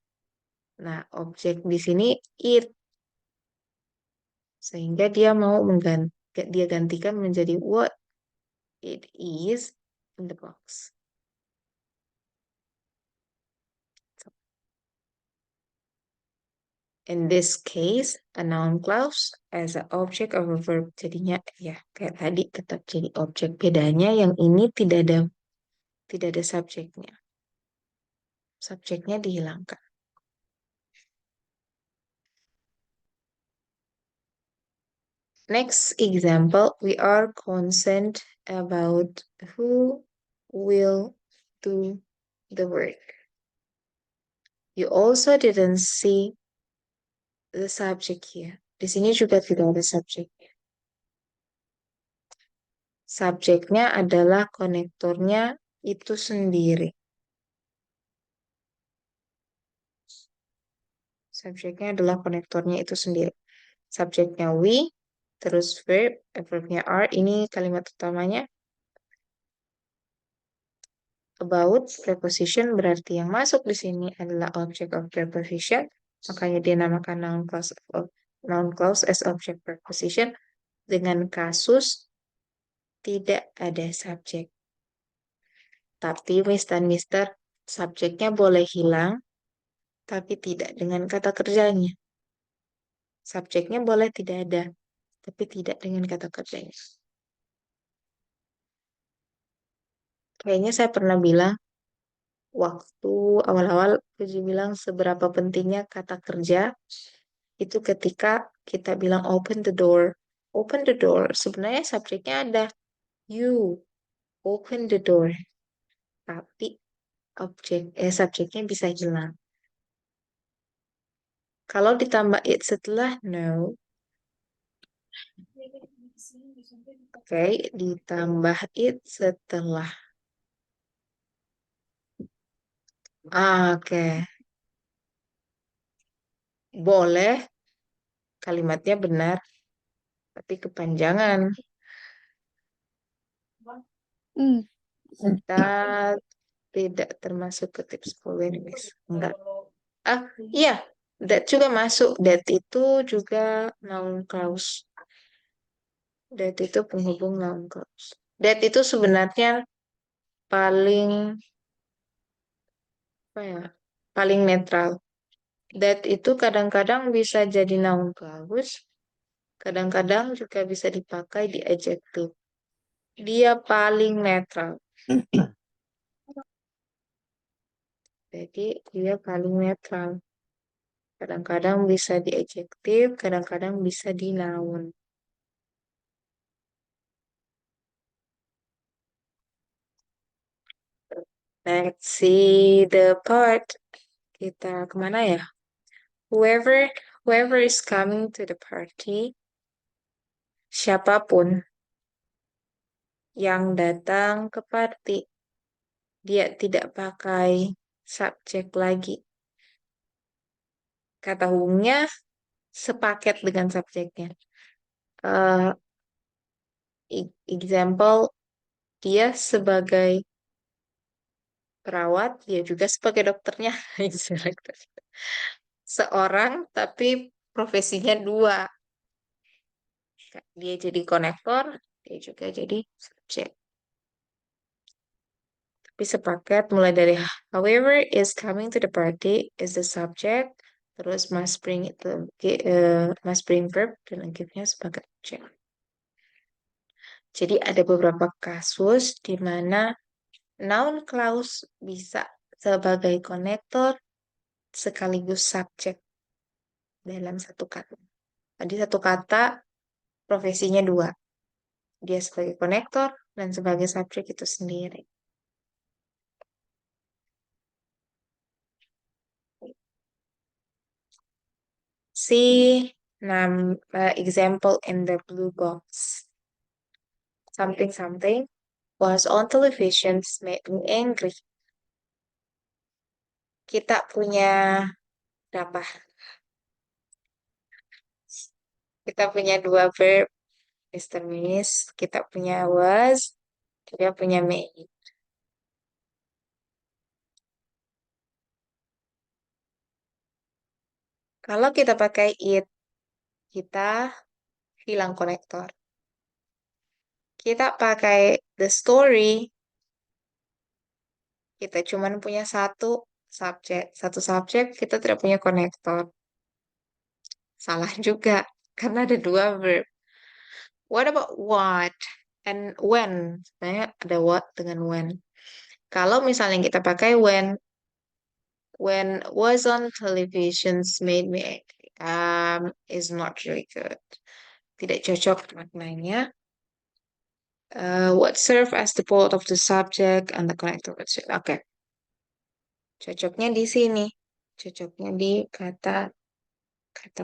Nah, objek di sini it. Sehingga dia mau dia gantikan menjadi what it is in the box. In this case, a noun clause as an object of a verb. Jadinya ya kayak tadi tetap jadi objek. Bedanya yang ini tidak ada subjeknya. Subjeknya dihilangkan. Next example, we are concerned about who will do the work. You also didn't see the subject here. Di sini juga tidak ada subjeknya. Subjeknya adalah konektornya itu sendiri. Subjeknya adalah konektornya itu sendiri. Subjeknya we, terus verb, verbnya are, ini kalimat utamanya. About preposition berarti yang masuk di sini adalah object of preposition. Makanya dia namakan noun clause as object preposition dengan kasus tidak ada subjek. Tapi Miss dan Mister, subjeknya boleh hilang, tapi tidak dengan kata kerjanya. Subjeknya boleh tidak ada, tapi tidak dengan kata kerjanya. Kayaknya saya pernah bilang, waktu awal-awal Puji bilang seberapa pentingnya kata kerja, itu ketika kita bilang open the door. Open the door, sebenarnya subjeknya ada. You open the door. Tapi subjeknya bisa hilang. Kalau ditambah it setelah no, oke, ditambah it setelah. Oke. Boleh, kalimatnya benar, tapi kepanjangan. Kita tidak termasuk ke tips 10 ini, Miss. Enggak. Iya, that juga masuk. That itu juga noun clause. That itu penghubung noun clause. That itu sebenarnya paling apa ya? Paling netral. That itu kadang-kadang bisa jadi noun clause, kadang-kadang juga bisa dipakai di adjective. Dia paling netral. Jadi dia paling netral. Kadang-kadang bisa di adjective, kadang-kadang bisa di noun. Let's see the part. Kita kemana ya? Whoever is coming to the party, siapapun yang datang ke party, dia tidak pakai subjek lagi. Kata hubungnya sepaket dengan subjeknya. Example, dia sebagai perawat, dia juga sebagai dokternya. Seorang, tapi profesinya dua. Dia jadi konektor, dia juga jadi subjek. Tapi sepaket mulai dari however is coming to the party is the subject, terus must bring verb dan give-nya sebagai objek. Jadi ada beberapa kasus di mana noun clause bisa sebagai konektor sekaligus subjek dalam satu kata. Tadi satu kata profesinya dua. Dia sebagai konektor dan sebagai subjek itu sendiri. See example in the blue box. Something was on television made me angry. Kita punya berapa? Kita punya dua verb, Mr. Miss. Kita punya was, kita punya made. Kalau kita pakai it, kita hilang konektor. Kita pakai the story, kita cuma punya satu subjek. Satu subjek, kita tidak punya konektor. Salah juga, karena ada dua verb. What about what and when? Sebenarnya ada what dengan when. Kalau misalnya kita pakai when was on televisions made me angry, is not really good. Tidak cocok maknanya. What serve as the both of the subject and the connector. Oke. Cocoknya di sini. Cocoknya di kata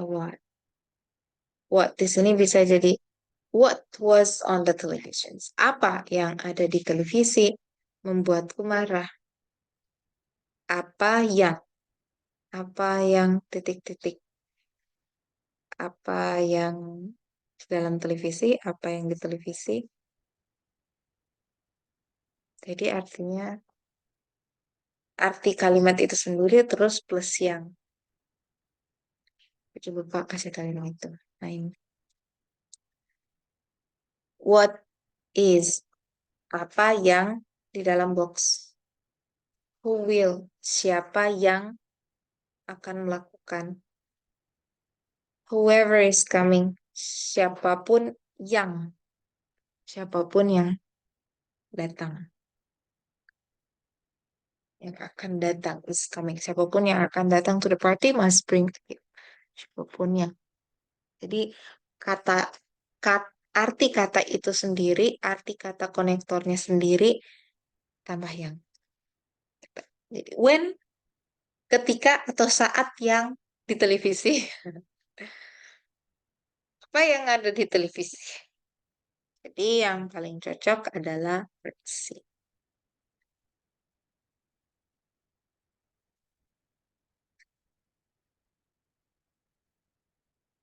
what. What di sini bisa jadi what was on the television. Apa yang ada di televisi membuatku marah? Apa yang titik-titik. Apa yang di dalam televisi, apa yang di televisi. Jadi artinya arti kalimat itu sendiri terus plus yang. Coba Pak kasih kalimat itu. Nah ini. What is apa yang di dalam box? Who will siapa yang akan melakukan? Whoever is coming siapapun yang datang. Yang akan datang is coming. Siapapun yang akan datang to the party must bring the gift. Siapapun yang. Jadi arti kata itu sendiri, arti kata konektornya sendiri tambah yang. Jadi when, ketika atau saat yang di televisi. Apa yang ada di televisi? Jadi yang paling cocok adalah versi.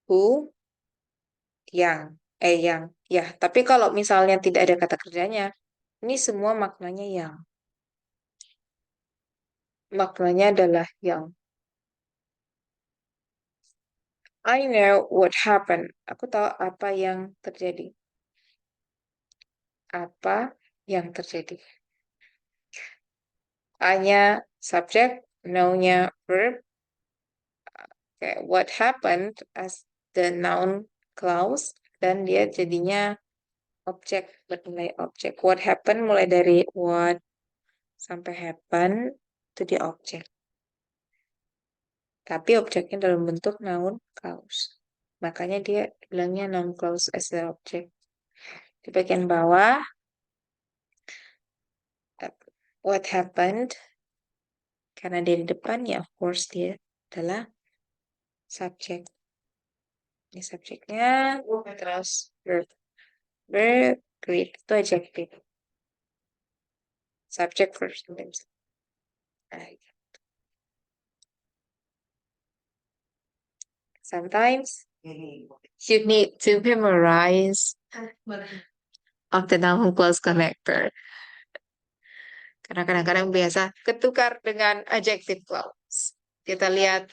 Who, yang, ya. Tapi kalau misalnya tidak ada kata kerjanya, ini semua maknanya yang. Maknanya adalah yang. I know what happened. Aku tahu apa yang terjadi. Apa yang terjadi. A-nya subject, know-nya verb. Okay, what happened as the noun clause, dan dia jadinya objek, bernilai objek. What happened mulai dari what sampai happen, itu dia objek. Tapi objeknya dalam bentuk noun clause. Makanya dia bilangnya noun clause as the object. Di bagian bawah, what happened, karena dia di depan, ya of course dia adalah subjek. Ini subjeknya, terus verb. Verb, great, itu adjective. Subject first. Sometimes you need to memorize of the noun clause connector. Karena kadang-kadang biasa ketukar dengan adjective clause. Kita lihat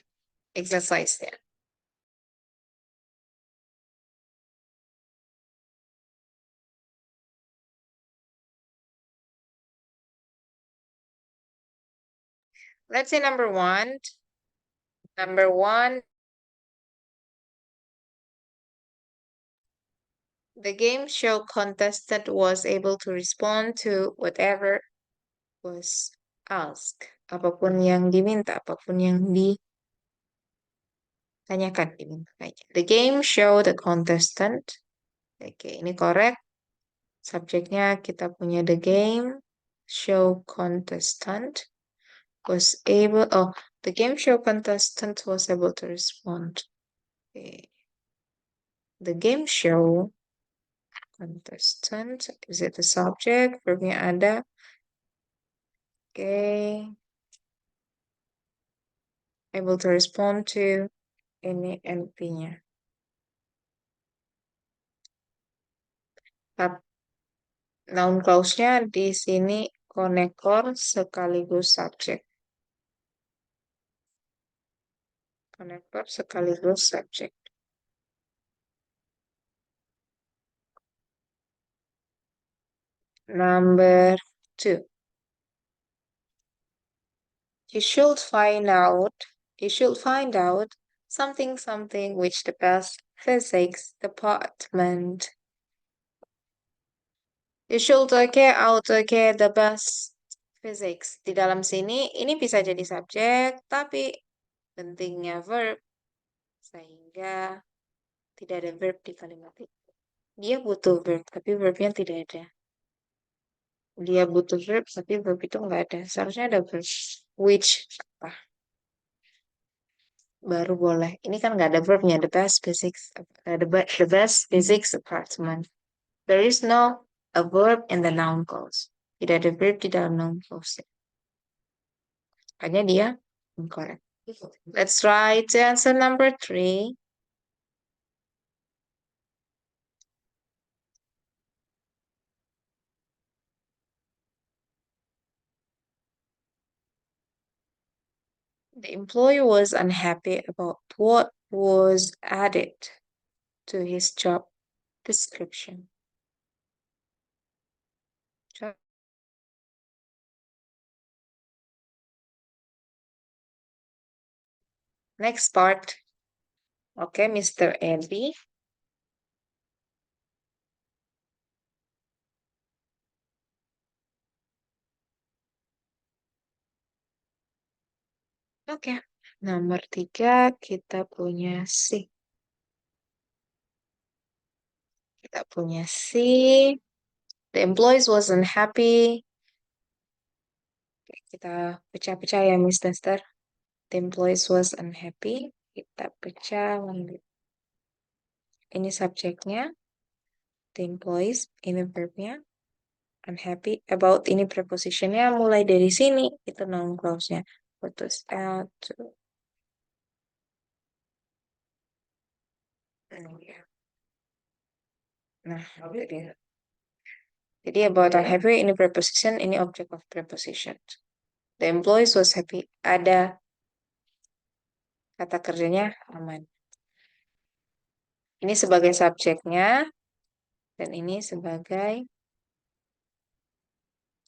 exercise-nya. Let's say number one. Number one, the game show contestant was able to respond to whatever was asked. Apapun yang diminta, apapun yang ditanyakan, dimintanya. The game show the contestant. Oke, ini correct. Subjeknya kita punya the game show contestant was able, the game show contestant was able to respond. Okay. The game show contestant, is it the subject? Verbnya ada. Okay. Able to respond to ini NP-nya. Noun clause-nya di sini konektor sekaligus subjek. Konektor sekaligus subjek. Number 2. You should find out something which the best physics department. You should out the best physics. Di dalam sini ini bisa jadi subjek, tapi pentingnya verb, sehingga tidak ada verb di kalimat itu. Dia butuh verb, tapi verbnya tidak ada. dia butuh verb, tapi verb itu nggak ada. Seharusnya ada verb. Which apa? Baru boleh. Ini kan nggak ada verbnya. The best physics apartment. There is no a verb in the noun clause. Tidak ada verb di dalam noun clause. Makanya dia incorrect. Let's try to answer number 3. The employee was unhappy about what was added to his job description. Next part. Okay, Mr. Andy. Oke, nomor 3 kita punya C. Kita punya C. The employees wasn't happy. Oke, kita pecah-pecah ya, Miss Tester. The employees was unhappy. Kita pecah. Ini subjeknya. The employees, ini verbnya. Unhappy about, ini prepositionnya. Mulai dari sini, itu noun clause-nya. Putus out. Nah, jadi about unhappy, ini preposition, ini object of preposition. The employees was happy. Ada kata kerjanya aman. Ini sebagai subjeknya, dan ini sebagai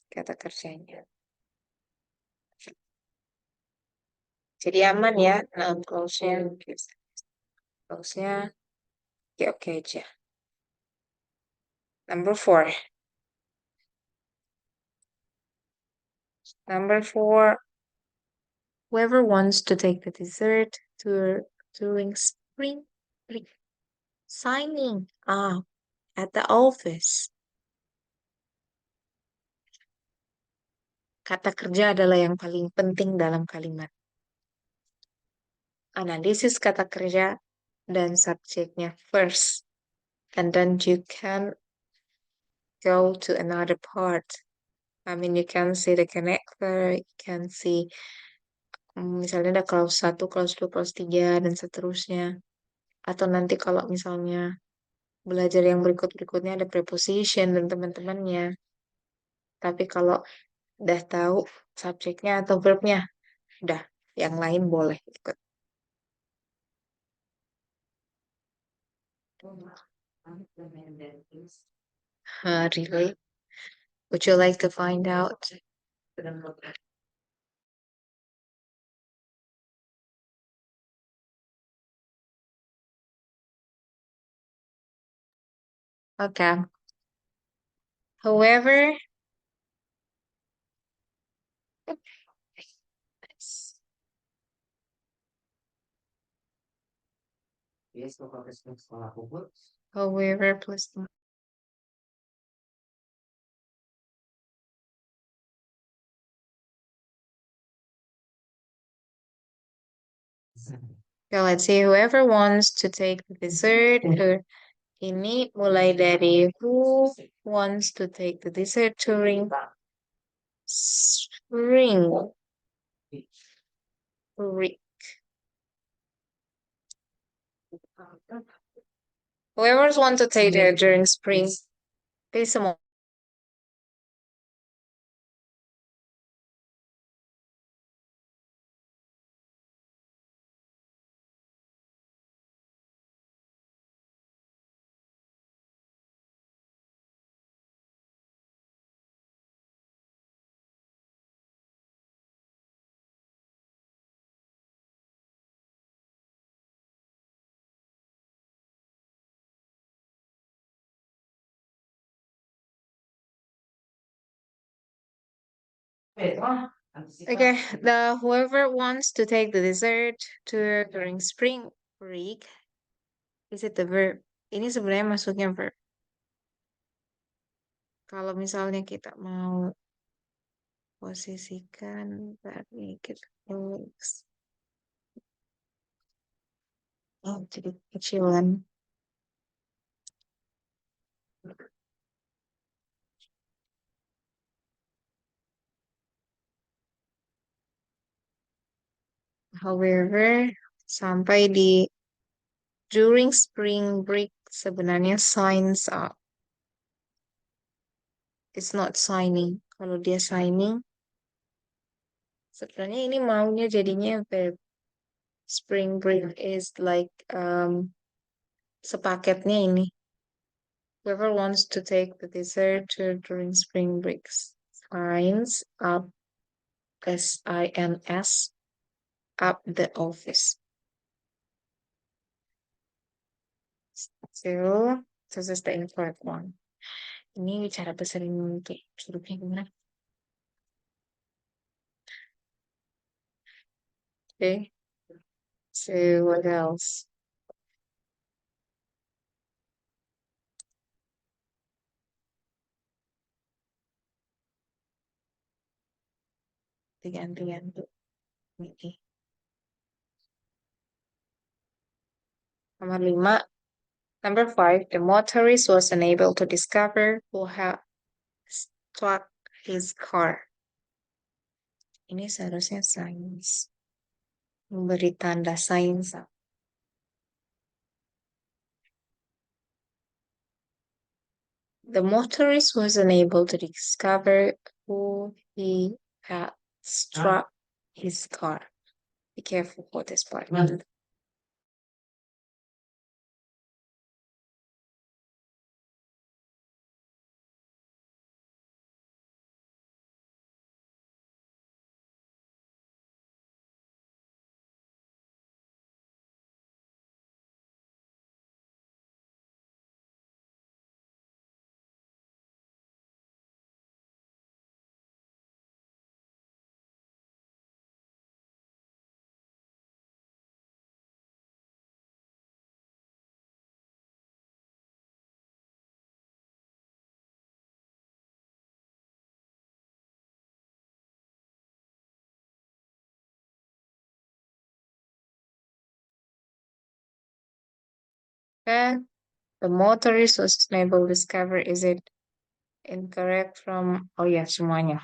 kata kerjanya. Jadi aman ya, noun clause-nya. Clause-nya, oke aja. Number 4. Number 4. Whoever wants to take the dessert tour during spring break. Signing up at the office. Kata kerja adalah yang paling penting dalam kalimat. Analisis kata kerja dan subjeknya first. And then you can go to another part. I mean, you can see the connector, you can see misalnya ada clause 1, clause 2, clause 3, dan seterusnya. Atau nanti kalau misalnya belajar yang berikut-berikutnya ada preposition dan teman-temannya. Tapi kalau udah tahu subjeknya atau verbnya, udah, yang lain boleh ikut. Really? Would you like to find out? Okay. However, however, plus okay, let's see. Whoever wants to take the dessert. Ini mulai dari who wants to take the dessert during spring break. Whoever wants to take it during spring. Pilih semua. Okay, the whoever wants to take the dessert during spring break, is it the verb? Ini sebenarnya masuknya verb. Kalau misalnya kita mau posisikan dari kita jadi kecilan. However, sampai di during spring break sebenarnya signs up. It's not signing. Kalau dia signing, sebenarnya ini maunya jadinya verb. Spring break is like sepaketnya ini. Whoever wants to take the dessert during spring breaks signs up, S-I-N-S, up the office. So, this is the incorrect one. Ini cara bahasa untuk hurufnya gimana? Okay. So, what else? Ganti-ganti. Ini. Nomor 5. Number 5. The motorist was unable to discover who had struck his car. Ini seharusnya signs. Memberi tanda signs up. The motorist was unable to discover who he had struck his car. Be careful for this part. And the motorist was unable to discover, is it incorrect from, oh ya, semuanya.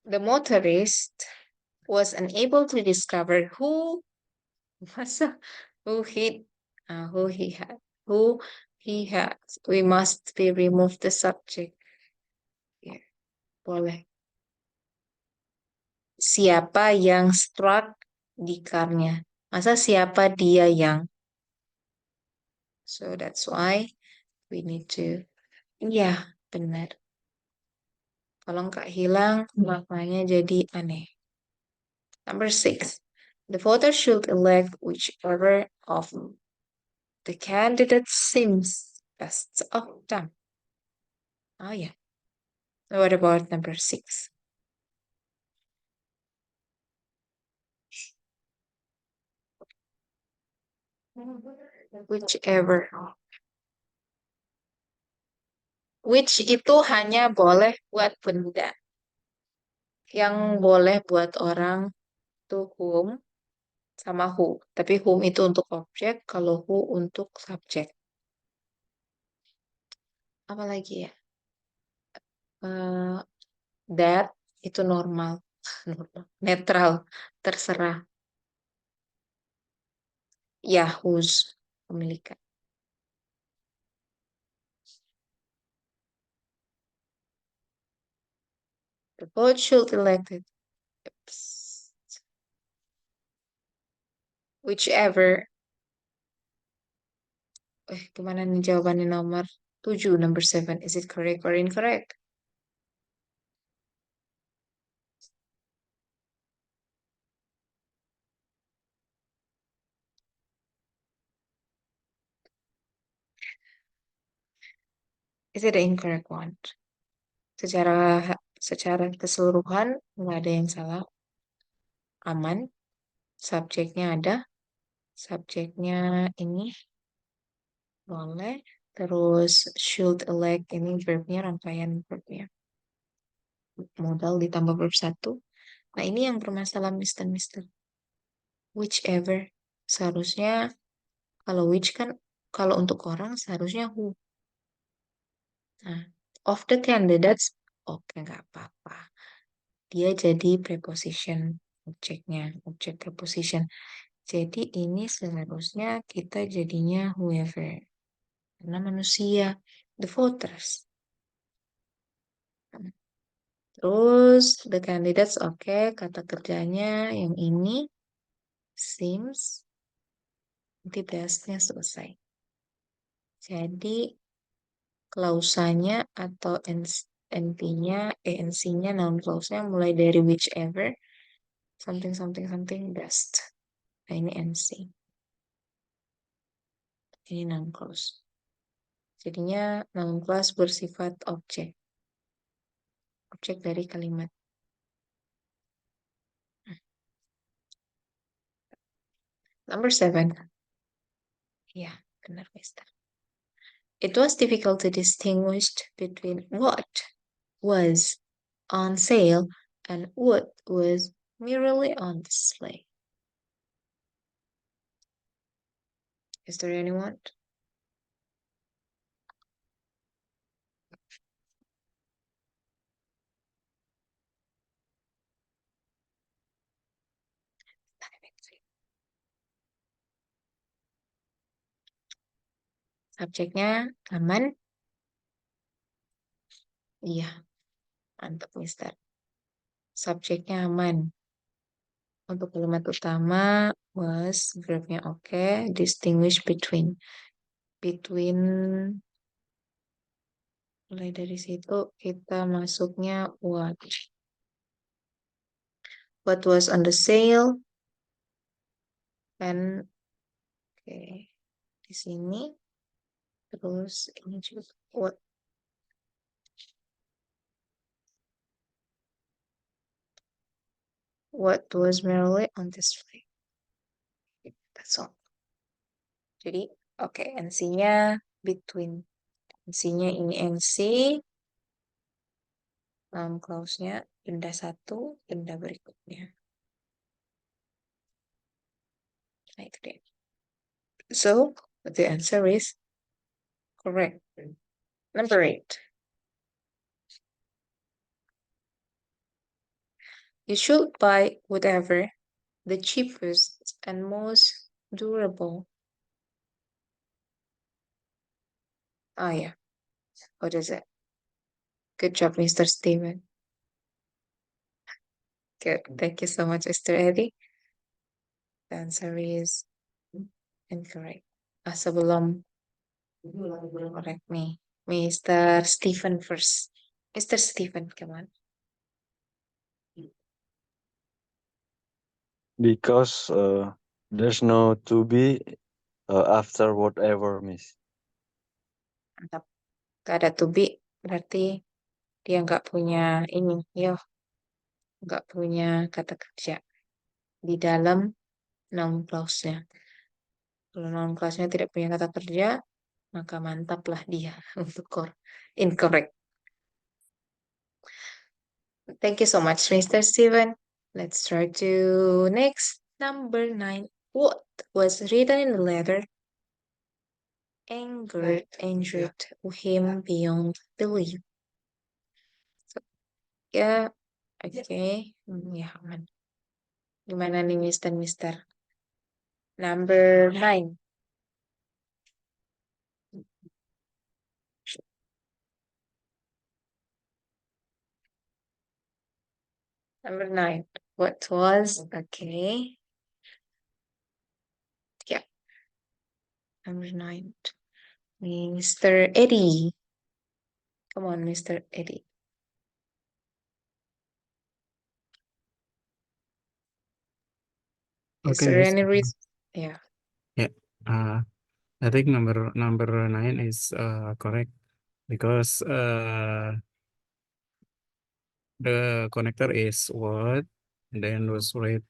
The motorist was unable to discover who he had. We must be remove the subject. Yeah, boleh. Siapa yang struck di car-nya? Masa siapa dia yang? So that's why we need to, ya benar. Kalau nggak hilang, maknanya jadi aneh. Number 6. The voter should elect whichever of the candidates seems best of them. Oh yeah. What about number 6? Whichever. Which itu hanya boleh buat benda. Yang boleh buat orang itu whom sama who. Tapi whom itu untuk objek, kalau who untuk subjek. Apa lagi ya? That itu normal. Normal. Netral. Terserah. Ya, whose. Pemilikan. The vote should elected. Whichever. Gimana nih jawabannya nomor 7, number 7. Is it correct or incorrect? Is it the incorrect one? Secara keseluruhan nggak ada yang salah. Aman. Subjeknya ada. Subjeknya ini boleh. Terus should elect ini verbnya, rangkaian verbnya. Modal ditambah verb 1. Nah, ini yang bermasalah Mister. Whichever. Seharusnya kalau which kan kalau untuk orang seharusnya who. Nah, of the candidates, oke nggak apa-apa. Dia jadi preposition objeknya, objek preposition. Jadi ini seharusnya kita jadinya whoever. Karena manusia, the voters. Terus the candidates, oke, kata kerjanya yang ini seems, nanti pastnya selesai. Jadi klausanya atau NP-nya, ENC-nya, noun clause-nya mulai dari whichever, something best. Nah, ini NC. Ini noun clause. Jadinya noun clause bersifat objek. Objek dari kalimat. Number 7. Ya, benar, Mister. It was difficult to distinguish between what was on sale and what was merely on display. Is there anyone? Subjeknya aman. Iya, mantap, Mister. Subjeknya aman. Untuk kalimat utama was, verbnya oke, distinguish between. Between, mulai dari situ kita masuknya what. What was on the sale. Dan oke, di sini. Terus ini juga what was merely on display. That's all. Jadi, oke, NC-nya between. NC-nya ini NC. Noun clause-nya benda satu, benda berikutnya. Nah, itu dia. So, the answer is correct. Number 8. You should buy whatever the cheapest and most durable. Oh, yeah. What is it? Good job, Mr. Steven. Good. Thank you so much, Mr. Eddie. The answer is incorrect. Sebelum correct me, Mr. Stephen first. Mr. Stephen, come on. Because there's no to be after whatever, Miss. Mantap. Gak ada to be, berarti dia nggak punya ini, ya, nggak punya kata kerja di dalam noun clause-nya. Kalau noun clause-nya tidak punya kata kerja, maka mantaplah dia untuk incorrect. Thank you so much, Mr. Steven. Let's try to next, number 9. What was written in the letter injured him beyond belief? So, ya, oke, ya aman. Gimana nih, Mister? Number 9. Number 9. What was, okay. Yeah. Number 9. Mr. Eddie. Come on, Mr. Eddie. Is Okay, there Miss. any reason? Yeah. I think number 9 is correct because the connector is what, then was read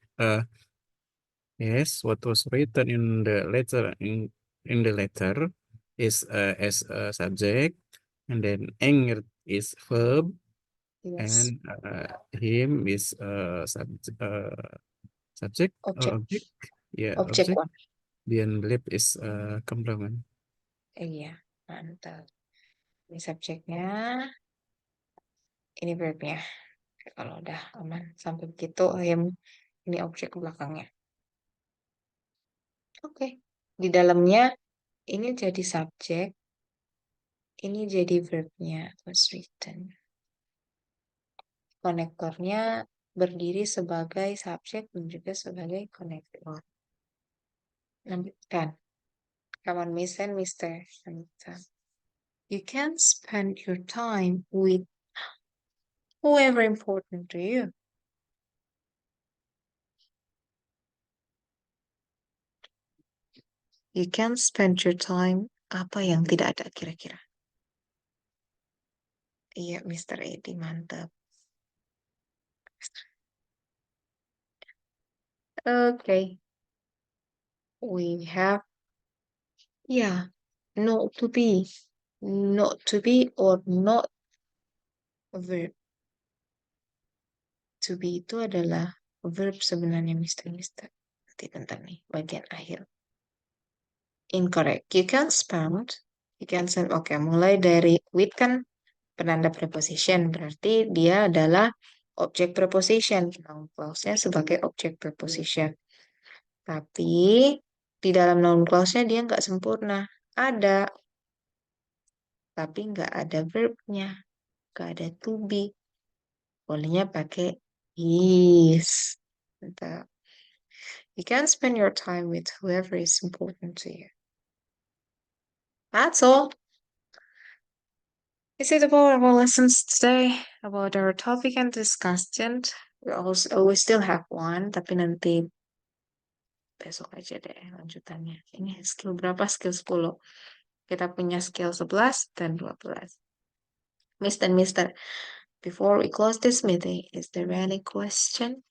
yes, what was written in the letter in the letter is as a subject, and then anger is verb, Yes. and him is subject or Object. object. Yeah, Object object. one. Then lip is complement. Iya, mantap. Ini subjeknya, ini verbnya. Oke, kalau udah aman sampai begitu, him ini objek belakangnya. Oke, di dalamnya ini jadi subjek, ini jadi verbnya was written. Konektornya berdiri sebagai subjek dan juga sebagai konektor. Lanjutkan. Come on, Miss and Mister. Lanjutkan. You can spend your time with whoever important to you. You can spend your time. Apa yang tidak ada kira-kira? Iya, Mr. Edi, mantap. Okay. We have, yeah, not to be. Not to be or not verb. To be itu adalah verb sebenarnya, Mr. Nanti bentar nih, bagian akhir. Incorrect. You can spend. Oke, mulai dari with kan penanda preposition. Berarti dia adalah object preposition. Noun clause-nya sebagai object preposition. Tapi di dalam noun clause-nya dia nggak sempurna. Ada. Tapi nggak ada verb-nya. Nggak ada to be. Bolehnya pakai is. Mantap. You can spend your time with whoever is important to you. That's all. Is it about our lessons today? About our topic and discussion? We still have one, tapi nanti besok aja deh lanjutannya. Ini skill berapa? Skill 10. Kita punya skill 11 dan 12. Mister, before we close this meeting, is there any question?